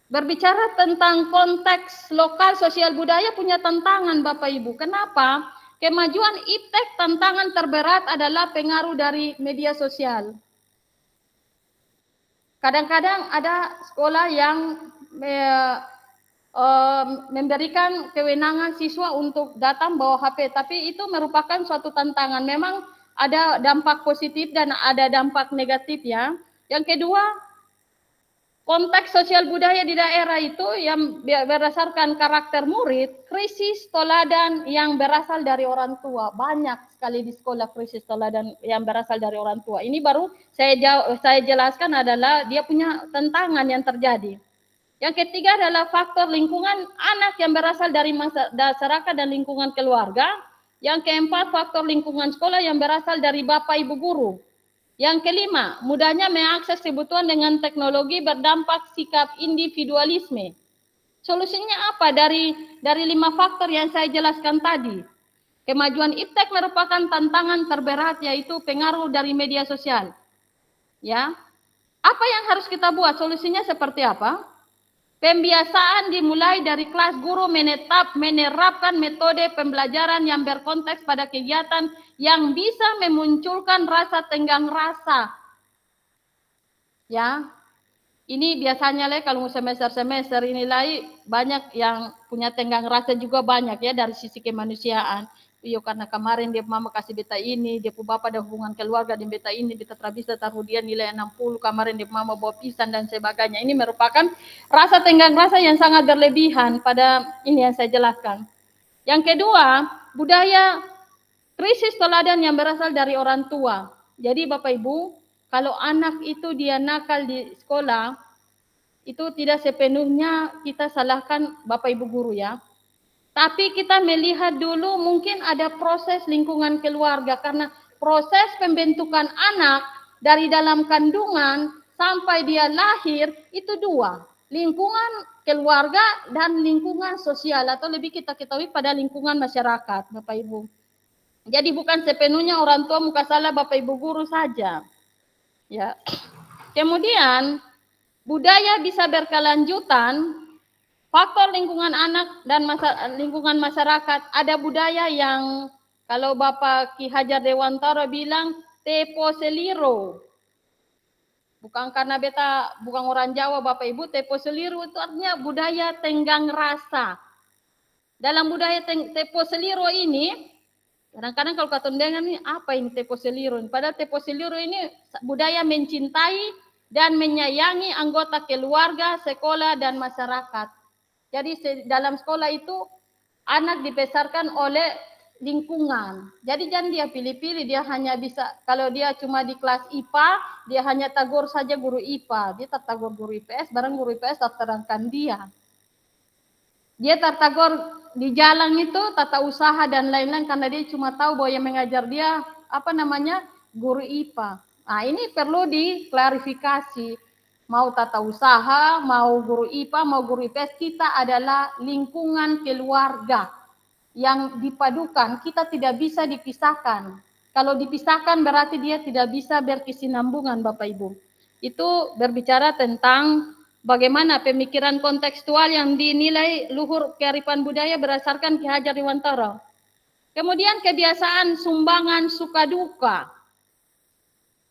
S4: Berbicara tentang konteks lokal sosial budaya punya tantangan Bapak Ibu. Kenapa? Kemajuan iptek tantangan terberat adalah pengaruh dari media sosial. Kadang-kadang ada sekolah yang memberikan kewenangan siswa untuk datang bawa HP, tapi itu merupakan suatu tantangan. Memang ada dampak positif dan ada dampak negatif ya. Yang kedua, konteks sosial budaya di daerah itu yang berdasarkan karakter murid, krisis teladan yang berasal dari orang tua. Banyak sekali di sekolah krisis teladan yang berasal dari orang tua. Ini baru saya jelaskan adalah dia punya tantangan yang terjadi. Yang ketiga adalah faktor lingkungan anak yang berasal dari masyarakat dan lingkungan keluarga. Yang keempat, faktor lingkungan sekolah yang berasal dari bapak ibu guru. Yang kelima, mudahnya mengakses kebutuhan dengan teknologi berdampak sikap individualisme. Solusinya apa dari 5 faktor yang saya jelaskan tadi? Kemajuan iptek merupakan tantangan terberat, yaitu pengaruh dari media sosial. Ya, apa yang harus kita buat? Solusinya seperti apa? Pembiasaan dimulai dari kelas guru menerapkan metode pembelajaran yang berkonteks pada kegiatan yang bisa memunculkan rasa tenggang rasa. Ya, ini biasanya kalau semester ini banyak yang punya tenggang rasa juga banyak ya dari sisi kemanusiaan. Iyo karena kemarin dia mama kasih beta ini, dia pu bapak ada hubungan keluarga dengan beta ini, beta bisa taruh dia nilai 60, kemarin dia mama bawa pisang dan sebagainya. Ini merupakan rasa tenggang rasa yang sangat berlebihan pada ini yang saya jelaskan. Yang kedua, budaya krisis teladan yang berasal dari orang tua. Jadi Bapak Ibu, kalau anak itu dia nakal di sekolah, itu tidak sepenuhnya kita salahkan Bapak Ibu guru ya. Tapi kita melihat dulu mungkin ada proses lingkungan keluarga, karena proses pembentukan anak dari dalam kandungan sampai dia lahir itu 2, lingkungan keluarga dan lingkungan sosial, atau lebih kita ketahui pada lingkungan masyarakat Bapak Ibu. Jadi bukan sepenuhnya orang tua muka salah Bapak Ibu guru saja. Ya. Kemudian budaya bisa berkelanjutan. Faktor lingkungan anak dan lingkungan masyarakat, ada budaya yang kalau Bapak Ki Hajar Dewantara bilang tepo seliro. Bukan karena beta bukan orang Jawa Bapak Ibu, tepo seliro itu artinya budaya tenggang rasa. Dalam budaya tepo seliro ini, kadang-kadang kalau kata dengar ini apa ini tepo seliro? Padahal tepo seliro ini budaya mencintai dan menyayangi anggota keluarga, sekolah dan masyarakat. Jadi dalam sekolah itu anak dibesarkan oleh lingkungan. Jadi jangan dia pilih-pilih, dia hanya bisa, kalau dia cuma di kelas IPA, dia hanya tegur saja guru IPA. Dia tak tegur guru IPS, barang guru IPS tak terangkan dia. Dia tertegur di jalan itu, tata usaha dan lain-lain, karena dia cuma tahu bahwa yang mengajar dia, guru IPA. Nah ini perlu diklarifikasi. Mau tata usaha, mau guru IPA, mau guru IPS, kita adalah lingkungan keluarga yang dipadukan. Kita tidak bisa dipisahkan. Kalau dipisahkan berarti dia tidak bisa berkesinambungan Bapak Ibu. Itu berbicara tentang bagaimana pemikiran kontekstual yang dinilai luhur kearifan budaya berdasarkan Ki Hajar Dewantara. Kemudian kebiasaan sumbangan suka duka.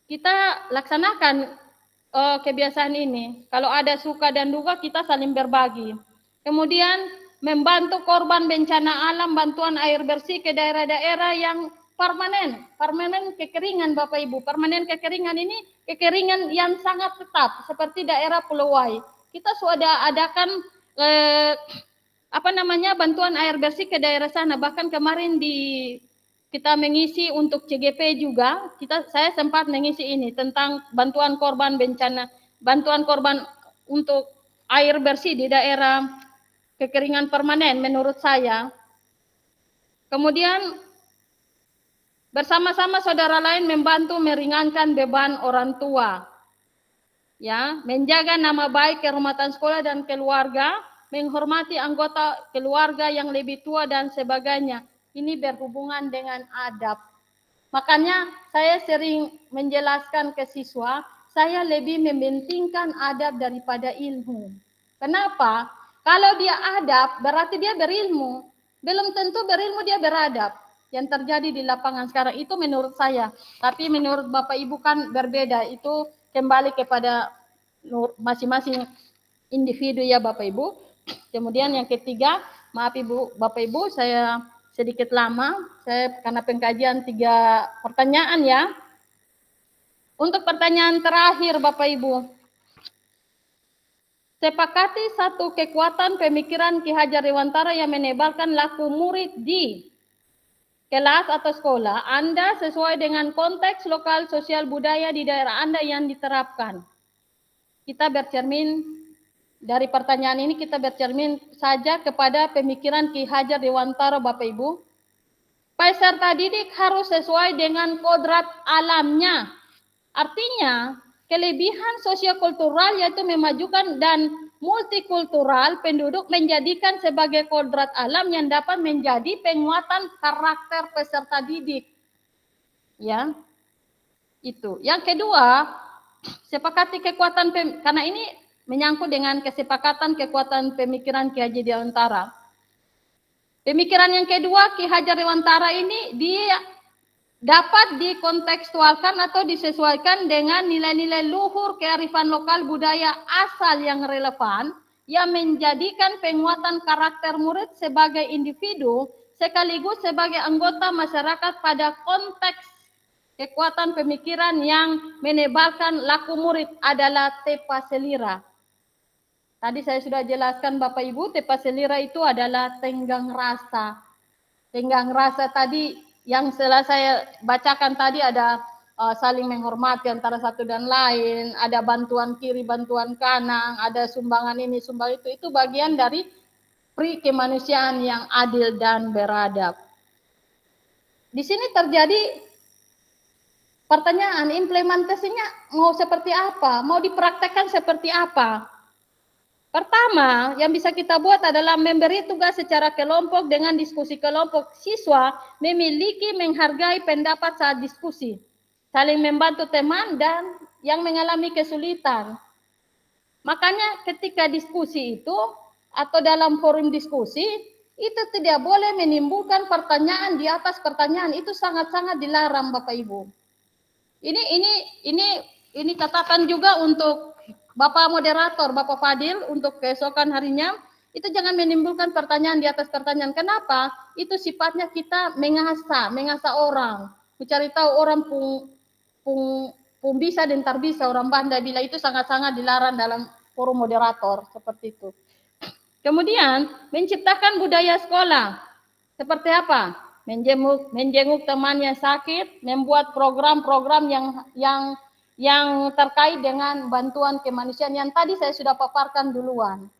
S4: Kita laksanakan kebiasaan ini. Kalau ada suka dan duka kita saling berbagi. Kemudian membantu korban bencana alam, bantuan air bersih ke daerah-daerah yang permanen kekeringan Bapak Ibu. Permanen kekeringan ini kekeringan yang sangat tetap seperti daerah Pulau Wai. Kita sudah adakan bantuan air bersih ke daerah sana. Bahkan kemarin kita mengisi untuk CGP juga, saya sempat mengisi ini tentang bantuan korban bencana, bantuan korban untuk air bersih di daerah kekeringan permanen menurut saya. Kemudian bersama-sama saudara lain membantu meringankan beban orang tua. Ya, menjaga nama baik kehormatan sekolah dan keluarga, menghormati anggota keluarga yang lebih tua dan sebagainya. Ini berhubungan dengan adab. Makanya saya sering menjelaskan ke siswa, saya lebih mementingkan adab daripada ilmu. Kenapa? Kalau dia adab, berarti dia berilmu. Belum tentu berilmu dia beradab. Yang terjadi di lapangan sekarang itu menurut saya. Tapi menurut Bapak Ibu kan berbeda. Itu kembali kepada masing-masing individu ya Bapak Ibu. Kemudian yang ketiga, maaf Ibu, Bapak Ibu, saya sedikit lama. Saya karena pengkajian 3 pertanyaan ya. Untuk pertanyaan terakhir Bapak Ibu. Sepakati satu kekuatan pemikiran Ki Hajar Dewantara yang menebalkan laku murid di kelas atau sekolah Anda sesuai dengan konteks lokal sosial budaya di daerah Anda yang diterapkan. Kita bercermin dari pertanyaan ini kita bercermin saja kepada pemikiran Ki Hajar Dewantara Bapak Ibu. Peserta didik harus sesuai dengan kodrat alamnya. Artinya, kelebihan sosiokultural yaitu memajukan dan multikultural penduduk menjadikan sebagai kodrat alam yang dapat menjadi penguatan karakter peserta didik. Ya. Itu. Yang kedua, sepakati kekuatan karena ini menyangkut dengan kesepakatan kekuatan pemikiran Ki Hajar Dewantara. Pemikiran yang kedua Ki Hajar Dewantara ini dia dapat dikontekstualkan atau disesuaikan dengan nilai-nilai luhur kearifan lokal budaya asal yang relevan yang menjadikan penguatan karakter murid sebagai individu sekaligus sebagai anggota masyarakat pada konteks kekuatan pemikiran yang menebalkan laku murid adalah tepa selira. Tadi saya sudah jelaskan Bapak Ibu, tepa selira itu adalah tenggang rasa. Tenggang rasa tadi yang setelah saya bacakan tadi ada saling menghormati antara satu dan lain, ada bantuan kiri, bantuan kanan, ada sumbangan ini, sumbangan itu bagian dari pri kemanusiaan yang adil dan beradab. Di sini terjadi pertanyaan, implementasinya mau seperti apa, mau dipraktekkan seperti apa? Pertama, yang bisa kita buat adalah memberi tugas secara kelompok dengan diskusi kelompok. Siswa memiliki menghargai pendapat saat diskusi, saling membantu teman dan yang mengalami kesulitan. Makanya ketika diskusi itu atau dalam forum diskusi, itu tidak boleh menimbulkan pertanyaan di atas pertanyaan. Itu sangat-sangat dilarang Bapak Ibu. Ini katakan juga untuk Bapak moderator, Bapak Fadil, untuk keesokan harinya, itu jangan menimbulkan pertanyaan di atas pertanyaan. Kenapa? Itu sifatnya kita mengasah orang. Mencari tahu orang pun bisa dan tak bisa, orang pandai. Bila itu sangat-sangat dilarang dalam forum moderator, seperti itu. Kemudian, menciptakan budaya sekolah. Seperti apa? Menjenguk teman yang sakit, membuat program-program yang terkait dengan bantuan kemanusiaan yang tadi saya sudah paparkan duluan.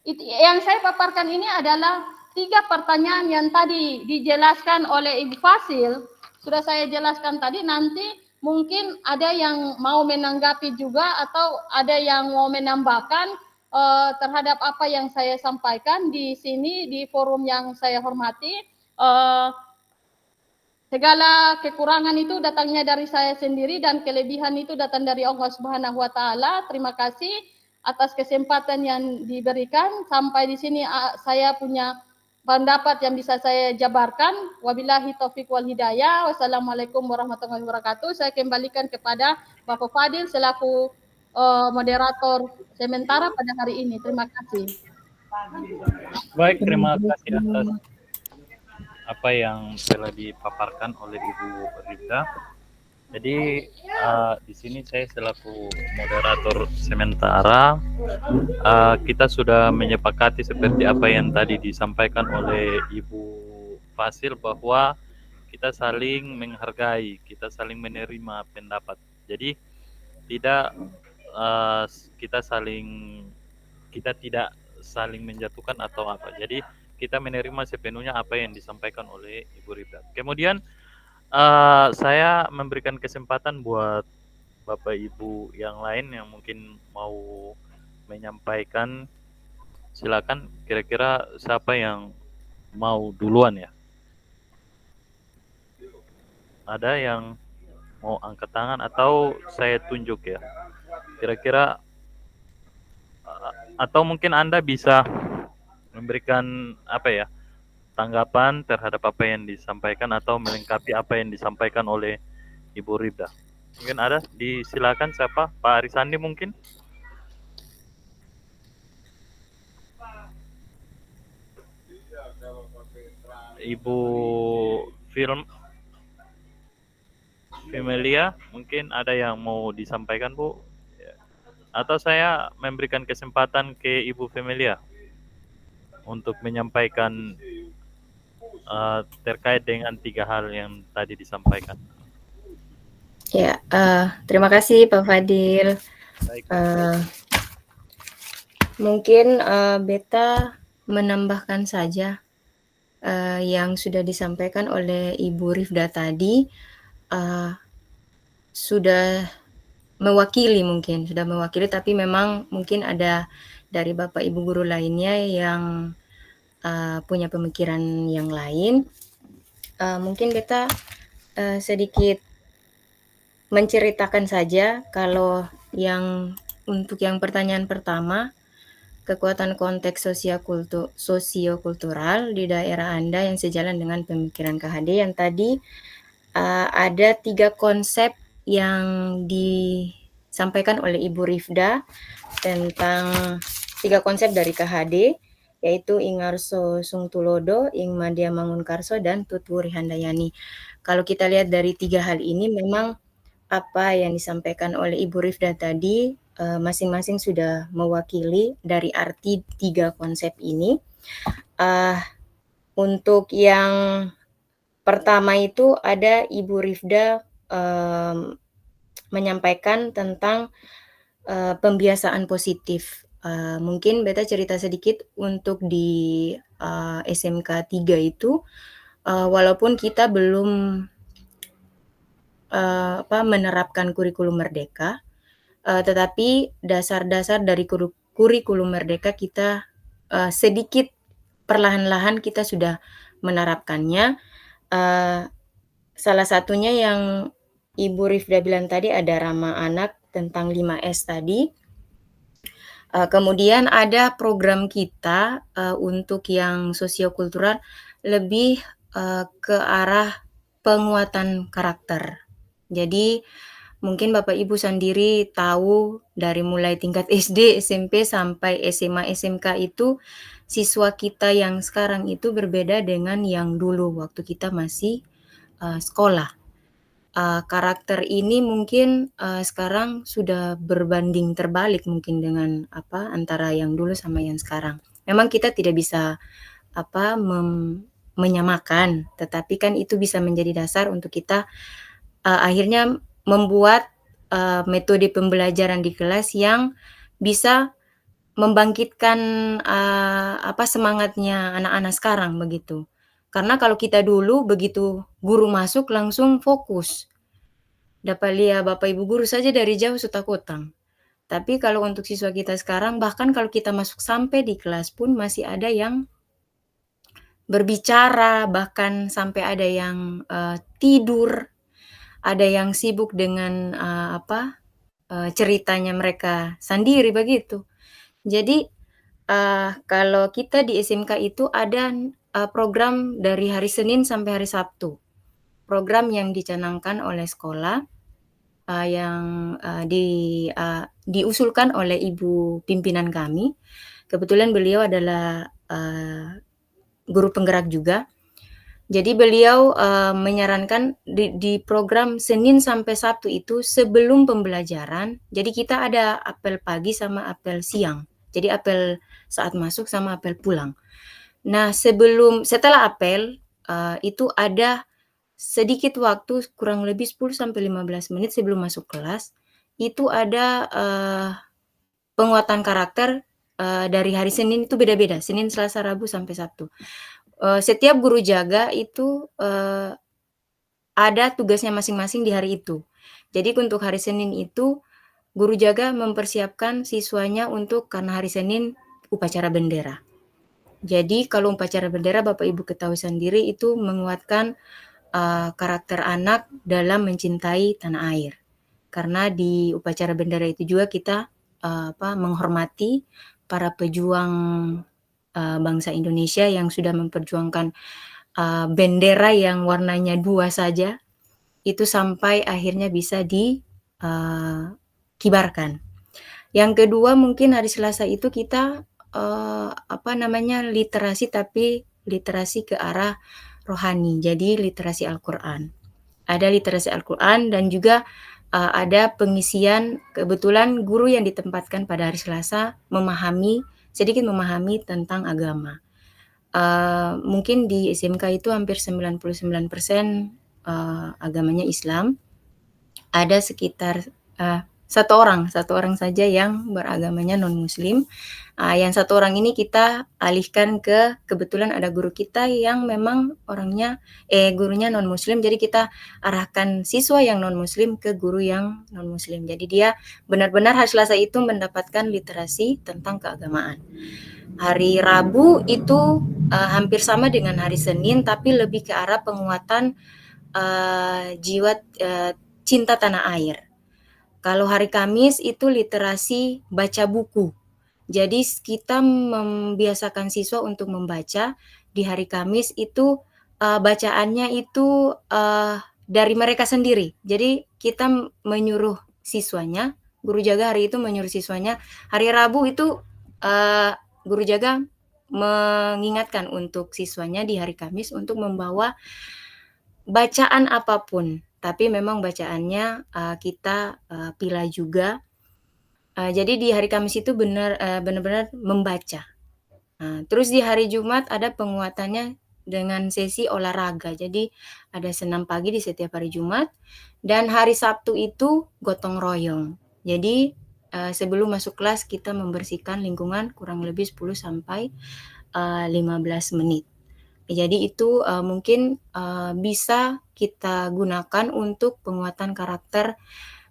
S4: Yang saya paparkan ini adalah 3 pertanyaan yang tadi dijelaskan oleh Ibu Fasil. Sudah saya jelaskan tadi, nanti mungkin ada yang mau menanggapi juga atau ada yang mau menambahkan terhadap apa yang saya sampaikan di sini di forum yang saya hormati. Segala kekurangan itu datangnya dari saya sendiri dan kelebihan itu datang dari Allah Subhanahu wa taala. Terima kasih atas kesempatan yang diberikan. Sampai di sini saya punya pendapat yang bisa saya jabarkan. Wabillahi taufik wal hidayah. Wassalamualaikum warahmatullahi wabarakatuh. Saya kembalikan kepada Bapak Fadil selaku moderator sementara pada hari ini. Terima kasih.
S1: Baik, terima kasih atas apa yang telah dipaparkan oleh Ibu Ribda. Jadi di sini saya selaku moderator sementara, kita sudah menyepakati seperti apa yang tadi disampaikan oleh Ibu Fasil bahwa kita saling menghargai, kita saling menerima pendapat. Jadi tidak kita tidak saling menjatuhkan atau apa. Jadi kita menerima sepenuhnya apa yang disampaikan oleh Ibu Ribda. Kemudian saya memberikan kesempatan buat Bapak Ibu yang lain yang mungkin mau menyampaikan. Silakan, kira-kira siapa yang mau duluan ya? Ada yang mau angkat tangan atau saya tunjuk ya? Kira-kira atau mungkin Anda bisa memberikan apa ya, tanggapan terhadap apa yang disampaikan atau melengkapi apa yang disampaikan oleh Ibu Rifda. Mungkin ada, disilakan siapa? Pak Arisandi mungkin? Ibu Fimelia, mungkin ada yang mau disampaikan, Bu? Atau saya memberikan kesempatan ke Ibu Fimelia untuk menyampaikan terkait dengan 3 hal yang tadi disampaikan.
S2: Ya, terima kasih Pak Fadil.
S1: Baik.
S2: Mungkin Beta menambahkan saja yang sudah disampaikan oleh Ibu Rifda tadi, sudah mewakili tapi memang mungkin ada dari Bapak Ibu guru lainnya yang punya pemikiran yang lain. Mungkin Beta sedikit menceritakan saja kalau yang untuk yang pertanyaan pertama, kekuatan konteks sosiokultural di daerah Anda yang sejalan dengan pemikiran KHD yang tadi ada 3 konsep yang disampaikan oleh Ibu Rifda tentang 3 konsep dari KHD, yaitu Ingarso Sungtulodo, Ingmadia Mangunkarso, dan Tutwuri Handayani. Kalau kita lihat dari 3 hal ini, memang apa yang disampaikan oleh Ibu Rifda tadi masing-masing sudah mewakili dari arti 3 konsep ini. Untuk yang pertama itu ada Ibu Rifda menyampaikan tentang pembiasaan positif. Mungkin Beta cerita sedikit untuk di SMK 3 itu, walaupun kita belum menerapkan kurikulum merdeka, tetapi dasar-dasar dari kurikulum merdeka kita sedikit perlahan-lahan kita sudah menerapkannya. Salah satunya yang Ibu Rifda bilang tadi ada ramah anak tentang 5S tadi. Kemudian ada program kita untuk yang sosiokultural lebih ke arah penguatan karakter. Jadi mungkin Bapak Ibu sendiri tahu dari mulai tingkat SD, SMP, sampai SMA, SMK itu siswa kita yang sekarang itu berbeda dengan yang dulu waktu kita masih sekolah. Karakter ini mungkin sekarang sudah berbanding terbalik mungkin dengan antara yang dulu sama yang sekarang. Memang kita tidak bisa menyamakan, tetapi kan itu bisa menjadi dasar untuk kita akhirnya membuat metode pembelajaran di kelas yang bisa membangkitkan semangatnya anak-anak sekarang begitu. Karena kalau kita dulu begitu guru masuk langsung fokus. Dapat lihat Bapak Ibu guru saja dari jauh sudah kotang. Tapi kalau untuk siswa kita sekarang, bahkan kalau kita masuk sampai di kelas pun masih ada yang berbicara, bahkan sampai ada yang tidur, ada yang sibuk dengan ceritanya mereka sendiri begitu. Jadi kalau kita di SMK itu ada program dari hari Senin sampai hari Sabtu. Program yang dicanangkan oleh sekolah yang diusulkan oleh Ibu pimpinan kami. Kebetulan beliau adalah guru penggerak juga. Jadi beliau menyarankan di program Senin sampai Sabtu itu sebelum pembelajaran, jadi kita ada apel pagi sama apel siang. Jadi apel saat masuk sama apel pulang. Nah, setelah apel itu ada sedikit waktu kurang lebih 10 sampai 15 menit sebelum masuk kelas, itu ada penguatan karakter dari hari Senin itu beda-beda, Senin, Selasa, Rabu sampai Sabtu. Setiap guru jaga itu ada tugasnya masing-masing di hari itu. Jadi untuk hari Senin itu guru jaga mempersiapkan siswanya untuk karena hari Senin upacara bendera. Jadi kalau upacara bendera Bapak Ibu ketahui sendiri itu menguatkan karakter anak dalam mencintai tanah air. Karena di upacara bendera itu juga kita menghormati para pejuang bangsa Indonesia yang sudah memperjuangkan bendera yang warnanya 2 saja, itu sampai akhirnya bisa dikibarkan. Yang kedua mungkin hari Selasa itu kita literasi, tapi literasi ke arah rohani, jadi literasi Al-Quran. Ada literasi Al-Quran dan juga ada pengisian, kebetulan guru yang ditempatkan pada hari Selasa sedikit memahami tentang agama. Mungkin di SMK itu hampir 99% agamanya Islam. Ada sekitar satu orang saja yang beragamanya non-Muslim. Yang satu orang ini kita alihkan kebetulan ada guru kita yang memang gurunya non-Muslim, jadi kita arahkan siswa yang non-Muslim ke guru yang non-Muslim. Jadi dia benar-benar hari Selasa itu mendapatkan literasi tentang keagamaan. Hari Rabu itu hampir sama dengan hari Senin, tapi lebih ke arah penguatan jiwa cinta tanah air. Kalau hari Kamis itu literasi baca buku. Jadi kita membiasakan siswa untuk membaca. Di hari Kamis itu bacaannya itu dari mereka sendiri. Jadi kita menyuruh siswanya, guru jaga hari itu menyuruh siswanya. Hari Rabu itu guru jaga mengingatkan untuk siswanya di hari Kamis untuk membawa bacaan apapun. Tapi memang bacaannya kita pilah juga. Jadi di hari Kamis itu benar-benar membaca. Terus di hari Jumat ada penguatannya dengan sesi olahraga. Jadi ada senam pagi di setiap hari Jumat. Dan hari Sabtu itu gotong royong. Jadi sebelum masuk kelas kita membersihkan lingkungan kurang lebih 10 sampai 15 menit. Jadi itu mungkin bisa kita gunakan untuk penguatan karakter.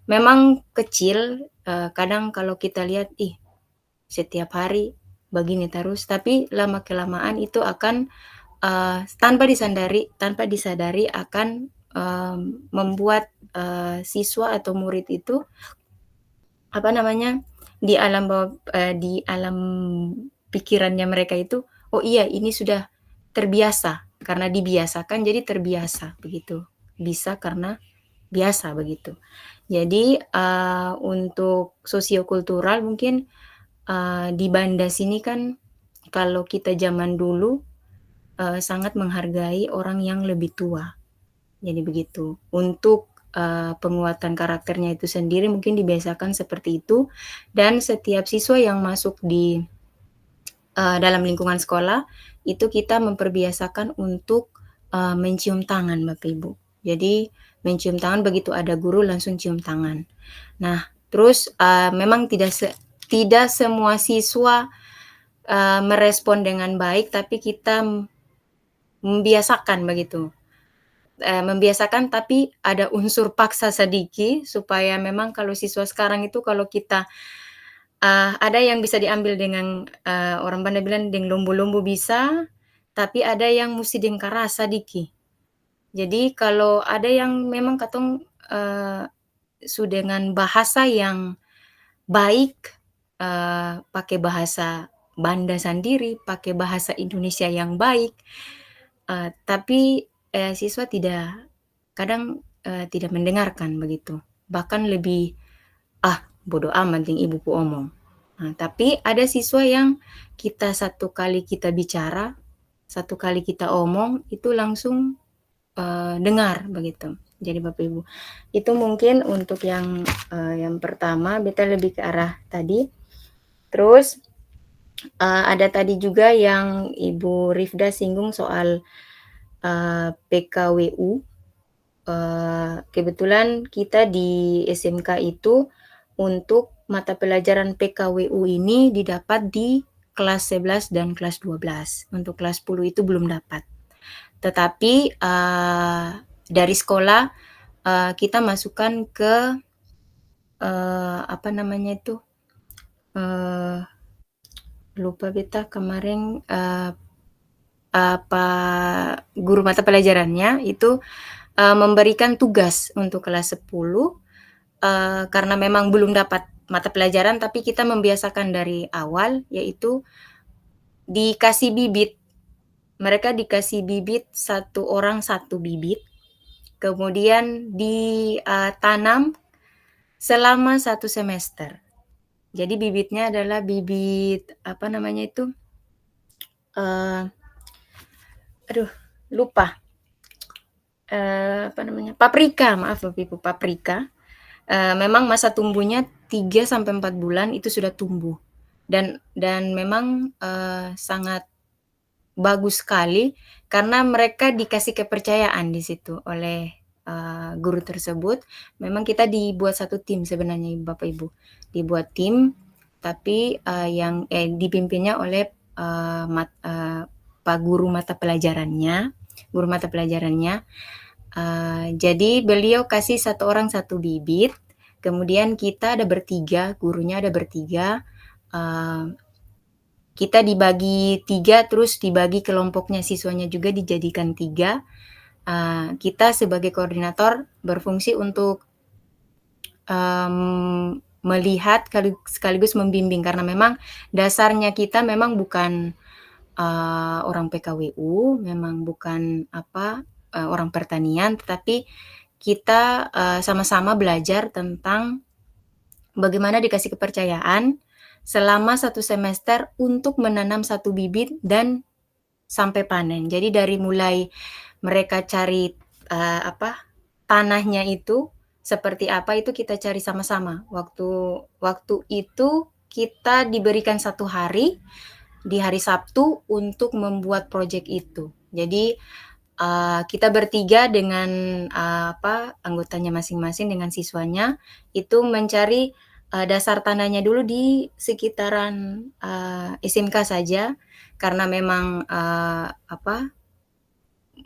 S2: Memang kecil, kadang kalau kita lihat, setiap hari begini terus, tapi lama-kelamaan itu akan tanpa disadari akan membuat siswa atau murid itu di alam pikirannya mereka itu, oh iya ini sudah terbiasa, karena dibiasakan jadi terbiasa begitu. Bisa karena biasa begitu. Jadi untuk sosiokultural mungkin di Banda sini kan kalau kita zaman dulu sangat menghargai orang yang lebih tua. Jadi begitu. Untuk penguatan karakternya itu sendiri mungkin dibiasakan seperti itu, dan setiap siswa yang masuk di dalam lingkungan sekolah itu kita memperbiasakan untuk mencium tangan, Bapak Ibu. Jadi mencium tangan, begitu ada guru langsung cium tangan. Nah, terus memang tidak semua siswa merespon dengan baik, tapi kita membiasakan begitu. Membiasakan, tapi ada unsur paksa sedikit supaya memang kalau siswa sekarang itu kalau kita ada yang bisa diambil dengan orang Banda bilang deng lombo-lombo bisa, tapi ada yang mesti deng karasa diki. Jadi kalau ada yang memang katong dengan bahasa yang baik, pakai bahasa Banda sendiri, pakai bahasa Indonesia yang baik, tapi siswa kadang tidak mendengarkan begitu. Bahkan lebih bodoh amat yang ibuku omong. Tapi ada siswa yang kita satu kali kita bicara, satu kali kita omong, itu langsung dengar begitu. Jadi Bapak Ibu, itu mungkin untuk yang pertama, beta lebih ke arah tadi. Terus ada tadi juga yang Ibu Rifda singgung soal PKWU. Kebetulan kita di SMK itu untuk mata pelajaran PKWU ini didapat di kelas 11 dan kelas 12. Untuk kelas 10 itu belum dapat. Tetapi dari sekolah kita masukkan ke lupa beta kemarin guru mata pelajarannya itu memberikan tugas untuk kelas 10 karena memang belum dapat mata pelajaran, tapi kita membiasakan dari awal, yaitu dikasih bibit. Mereka dikasih bibit, 1 orang 1 bibit, kemudian ditanam selama 1 semester. Jadi bibitnya adalah bibit, apa namanya itu, lupa, apa namanya, paprika, maaf Bapak Ibu, paprika. Memang masa tumbuhnya 3 sampai 4 bulan itu sudah tumbuh, dan memang, sangat bagus sekali karena mereka dikasih kepercayaan di situ oleh, guru tersebut. Memang kita dibuat 1 tim sebenarnya Bapak Ibu, dibuat tim, tapi, yang dipimpinnya oleh, Pak guru mata pelajarannya. Jadi beliau kasih 1 orang 1 bibit, kemudian kita ada bertiga, gurunya ada bertiga, kita dibagi 3, terus dibagi kelompoknya, siswanya juga dijadikan 3. Kita sebagai koordinator berfungsi untuk melihat sekaligus membimbing, karena memang dasarnya kita memang bukan orang PKWU, memang bukan orang pertanian, tetapi kita sama-sama belajar tentang bagaimana dikasih kepercayaan selama 1 semester untuk menanam 1 bibit dan sampai panen. Jadi dari mulai mereka cari tanahnya itu seperti apa, itu kita cari sama-sama. Waktu itu kita diberikan 1 hari, di hari Sabtu untuk membuat proyek itu. Jadi kita bertiga dengan anggotanya masing-masing dengan siswanya itu mencari dasar tanahnya dulu di sekitaran SMK saja, karena memang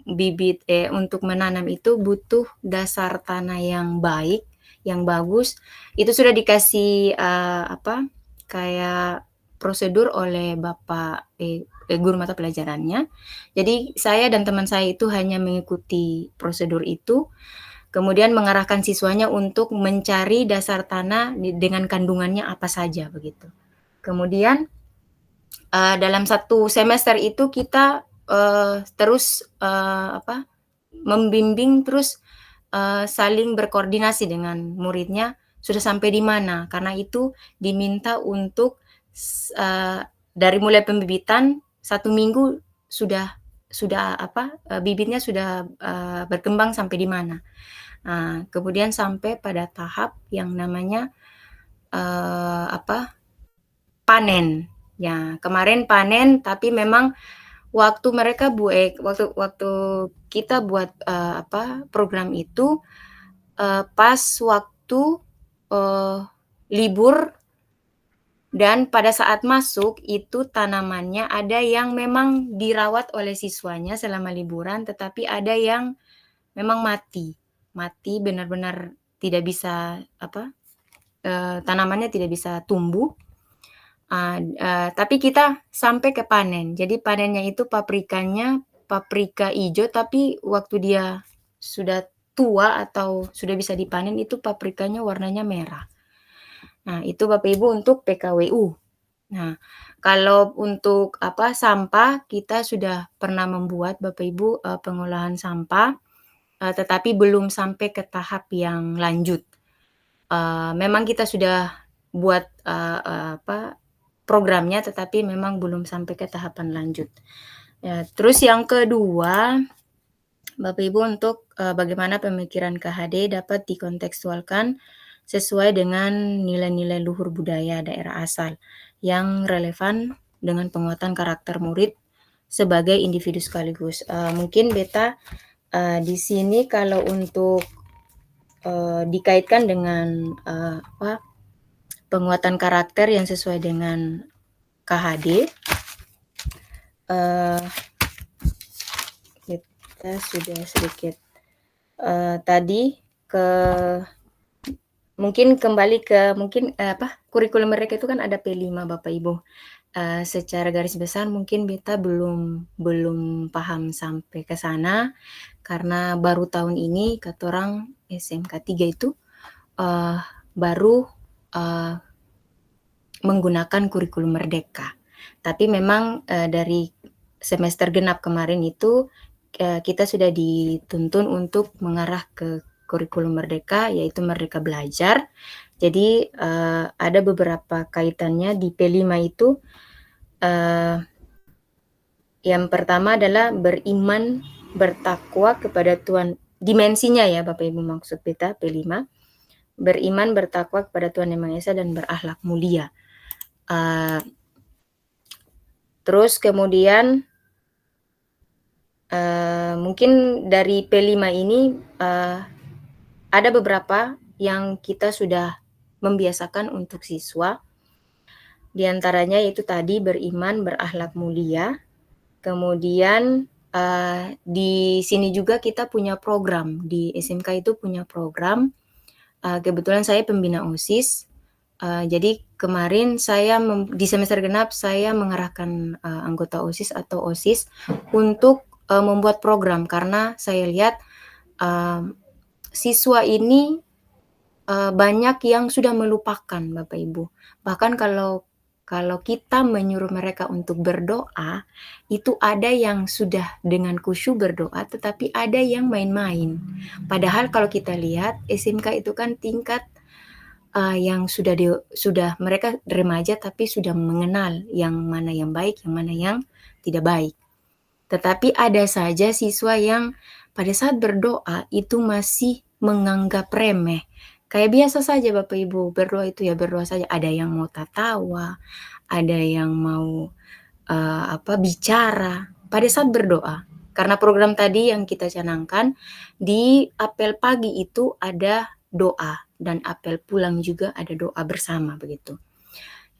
S2: bibit untuk menanam itu butuh dasar tanah yang baik, yang bagus. Itu sudah dikasih kayak prosedur oleh Bapak guru mata pelajarannya. Jadi saya dan teman saya itu hanya mengikuti prosedur itu, kemudian mengarahkan siswanya untuk mencari dasar tanah dengan kandungannya apa saja, begitu. Kemudian dalam 1 semester itu kita terus membimbing, terus saling berkoordinasi dengan muridnya sudah sampai di mana, karena itu diminta untuk dari mulai pembibitan 1 minggu sudah bibitnya sudah berkembang sampai di mana. Kemudian sampai pada tahap yang namanya panen. Ya, kemarin panen, tapi memang waktu kita buat program itu pas waktu libur, dan pada saat masuk itu tanamannya ada yang memang dirawat oleh siswanya selama liburan, tetapi ada yang memang mati benar-benar tidak bisa tanamannya tidak bisa tumbuh. Tapi kita sampai ke panen. Jadi panennya itu paprika hijau, tapi waktu dia sudah tua atau sudah bisa dipanen itu paprikanya warnanya merah. Nah, itu Bapak Ibu untuk PKWU. Nah, kalau untuk sampah, kita sudah pernah membuat Bapak Ibu pengolahan sampah, tetapi belum sampai ke tahap yang lanjut. Memang kita sudah buat programnya, tetapi memang belum sampai ke tahapan lanjut. Ya, terus yang kedua, Bapak Ibu, untuk bagaimana pemikiran KHD dapat dikontekstualkan sesuai dengan nilai-nilai luhur budaya daerah asal yang relevan dengan penguatan karakter murid sebagai individu sekaligus. Mungkin Beta di sini kalau untuk dikaitkan dengan penguatan karakter yang sesuai dengan KHD, kita sudah sedikit tadi mungkin kembali ke kurikulum mereka itu kan ada P5 Bapak Ibu. Secara garis besar mungkin Beta belum paham sampai ke sana, karena baru tahun ini katorang SMK 3 itu baru menggunakan kurikulum merdeka. Tapi memang dari semester genap kemarin itu kita sudah dituntun untuk mengarah ke kurikulum merdeka, yaitu Merdeka Belajar. Jadi ada beberapa kaitannya di P5 itu. Yang pertama adalah beriman, bertakwa kepada Tuhan. Dimensinya ya Bapak Ibu maksud kita P5. Beriman, bertakwa kepada Tuhan Yang Maha Esa dan berakhlak mulia. Terus kemudian mungkin dari P5 ini ada beberapa yang kita sudah membiasakan untuk siswa. Di antaranya yaitu tadi beriman, berakhlak mulia. Kemudian di sini juga kita punya program, di SMK itu punya program. Kebetulan saya pembina OSIS. Jadi kemarin saya di semester genap saya mengarahkan anggota OSIS atau OSIS untuk membuat program, karena saya lihat siswa ini banyak yang sudah melupakan Bapak Ibu. Bahkan kalau kita menyuruh mereka untuk berdoa, itu ada yang sudah dengan khusyuk berdoa, tetapi ada yang main-main. Padahal kalau kita lihat SMK itu kan tingkat yang sudah mereka remaja tapi sudah mengenal yang mana yang baik, yang mana yang tidak baik. Tetapi ada saja siswa yang pada saat berdoa itu masih menganggap remeh. Kayak biasa saja Bapak Ibu, berdoa itu ya berdoa saja. Ada yang mau tertawa, ada yang mau bicara pada saat berdoa. Karena program tadi yang kita canangkan, di apel pagi itu ada doa, dan apel pulang juga ada doa bersama begitu.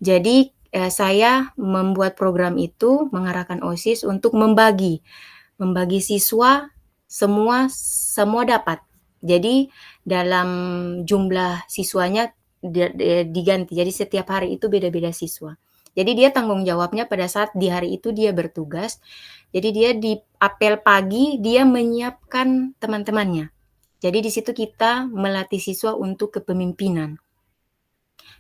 S2: Jadi saya membuat program itu, mengarahkan OSIS untuk membagi siswa semua dapat. Jadi dalam jumlah siswanya diganti. Jadi setiap hari itu beda-beda siswa. Jadi dia tanggung jawabnya pada saat di hari itu dia bertugas. Jadi dia di apel pagi dia menyiapkan teman-temannya. Jadi di situ kita melatih siswa untuk kepemimpinan.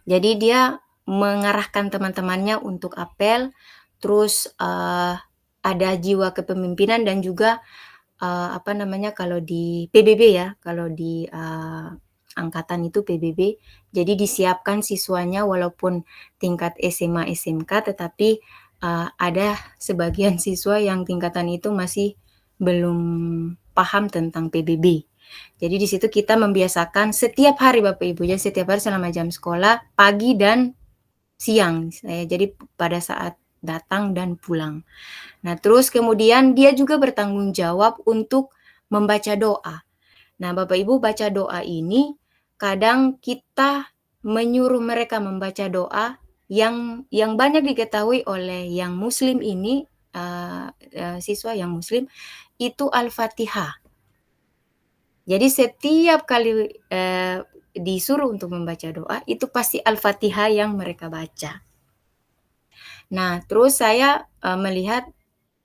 S2: Jadi dia mengarahkan teman-temannya untuk apel, terus ada jiwa kepemimpinan dan juga kalau di PBB ya, kalau di angkatan itu PBB, jadi disiapkan siswanya walaupun tingkat SMA, SMK, tetapi ada sebagian siswa yang tingkatan itu masih belum paham tentang PBB. Jadi di situ kita membiasakan setiap hari Bapak Ibu, ya setiap hari selama jam sekolah, pagi dan siang. Jadi pada saat datang dan pulang. Nah, terus kemudian dia juga bertanggung jawab untuk membaca doa. Nah, Bapak Ibu, baca doa ini kadang kita menyuruh mereka membaca doa yang banyak diketahui oleh yang muslim ini, siswa yang muslim, itu Al-Fatihah. Jadi setiap kali disuruh untuk membaca doa, itu pasti Al-Fatihah yang mereka baca. Nah, terus saya melihat,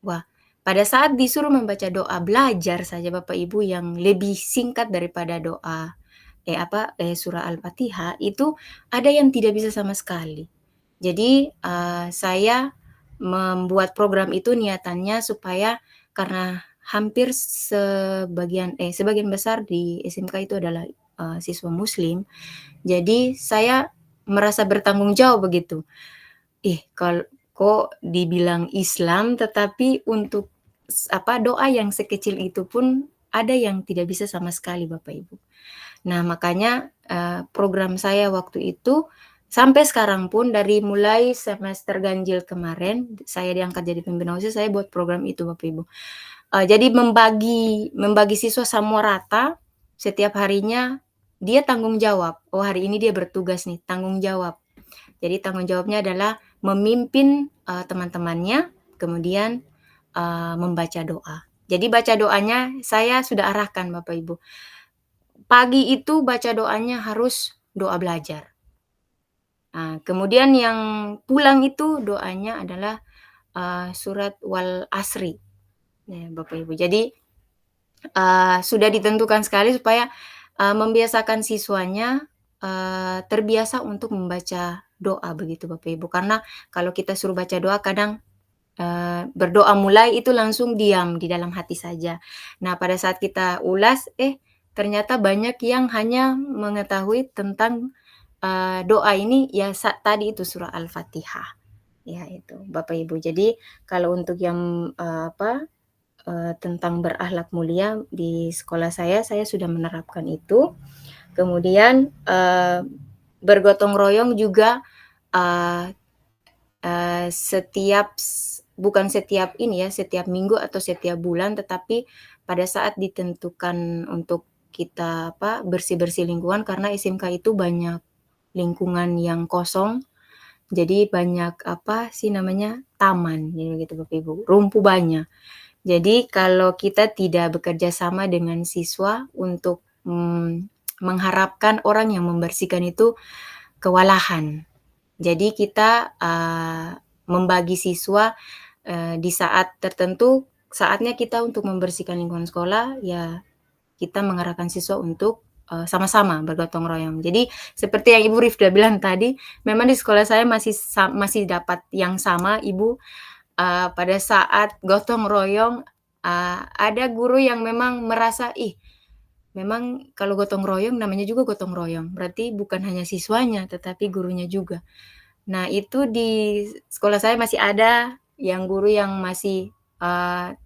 S2: wah, pada saat disuruh membaca doa belajar saja Bapak Ibu yang lebih singkat daripada doa surah Al-Fatihah, itu ada yang tidak bisa sama sekali. Jadi saya membuat program itu niatannya supaya, karena hampir sebagian besar di SMK itu adalah siswa muslim, jadi saya merasa bertanggung jawab begitu. Kalau kok dibilang Islam, tetapi untuk doa yang sekecil itu pun ada yang tidak bisa sama sekali Bapak Ibu. Nah, makanya program saya waktu itu sampai sekarang pun, dari mulai semester ganjil kemarin saya diangkat jadi pembina OSIS, saya buat program itu Bapak Ibu. Jadi membagi siswa semua rata, setiap harinya dia tanggung jawab. Oh, hari ini dia bertugas nih, tanggung jawab. Jadi tanggung jawabnya adalah memimpin teman-temannya, kemudian membaca doa. Jadi baca doanya saya sudah arahkan Bapak Ibu. Pagi itu baca doanya harus doa belajar. Nah, kemudian yang pulang itu doanya adalah surat wal asri. Ya, Bapak Ibu. Jadi sudah ditentukan sekali supaya membiasakan siswanya terbiasa untuk membaca doa begitu Bapak Ibu. Karena kalau kita suruh baca doa kadang berdoa mulai itu langsung diam di dalam hati saja. Nah, pada saat kita ulas, ternyata banyak yang hanya mengetahui tentang doa ini ya tadi itu surah Al-Fatihah. Ya itu Bapak Ibu. Jadi kalau untuk yang tentang berakhlak mulia di sekolah saya sudah menerapkan itu. Kemudian bergotong royong juga bukan setiap setiap minggu atau setiap bulan, tetapi pada saat ditentukan untuk kita bersih-bersih lingkungan karena SMK itu banyak lingkungan yang kosong. Jadi banyak taman gitu Bapak Ibu, rumpuh banyak. Jadi kalau kita tidak bekerja sama dengan siswa untuk mengharapkan orang yang membersihkan itu kewalahan. Jadi kita membagi siswa di saat tertentu, saatnya kita untuk membersihkan lingkungan sekolah, ya kita mengarahkan siswa untuk sama-sama bergotong royong. Jadi seperti yang Ibu Rifda bilang tadi, memang di sekolah saya masih dapat yang sama, Ibu. Pada saat gotong royong, ada guru yang memang merasa, memang kalau gotong royong namanya juga gotong royong, berarti bukan hanya siswanya, tetapi gurunya juga. Nah, itu di sekolah saya masih ada yang guru yang masih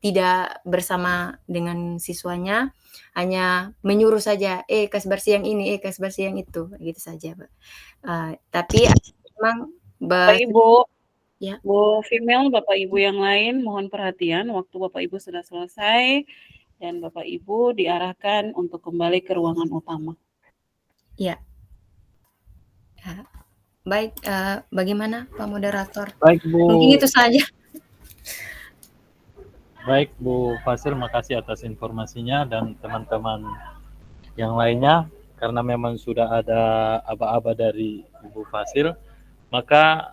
S2: tidak bersama dengan siswanya, hanya menyuruh saja, kasih bersih yang ini, kasih bersih yang itu, gitu saja, Pak. Tapi memang
S7: Bapak Ibu,
S2: ya.
S7: Bu Female, Bapak Ibu yang lain mohon perhatian, waktu Bapak Ibu sudah selesai dan Bapak Ibu diarahkan untuk kembali ke ruangan utama.
S2: Ya. Baik, bagaimana Pak Moderator?
S1: Baik Bu.
S2: Mungkin itu saja.
S1: Baik Bu Fasil, makasih atas informasinya dan teman-teman yang lainnya. Karena memang sudah ada aba-aba dari Ibu Fasil, maka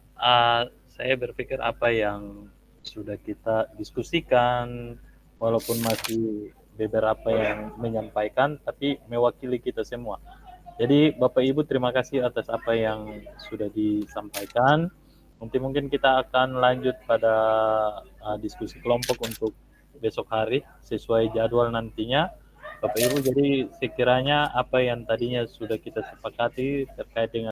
S1: saya berpikir apa yang sudah kita diskusikan, walaupun masih beberapa yang menyampaikan, tapi mewakili kita semua. Jadi Bapak Ibu terima kasih atas apa yang sudah disampaikan. Nanti mungkin kita akan lanjut pada diskusi kelompok untuk besok hari sesuai jadwal nantinya. Bapak Ibu, jadi sekiranya apa yang tadinya sudah kita sepakati terkait dengan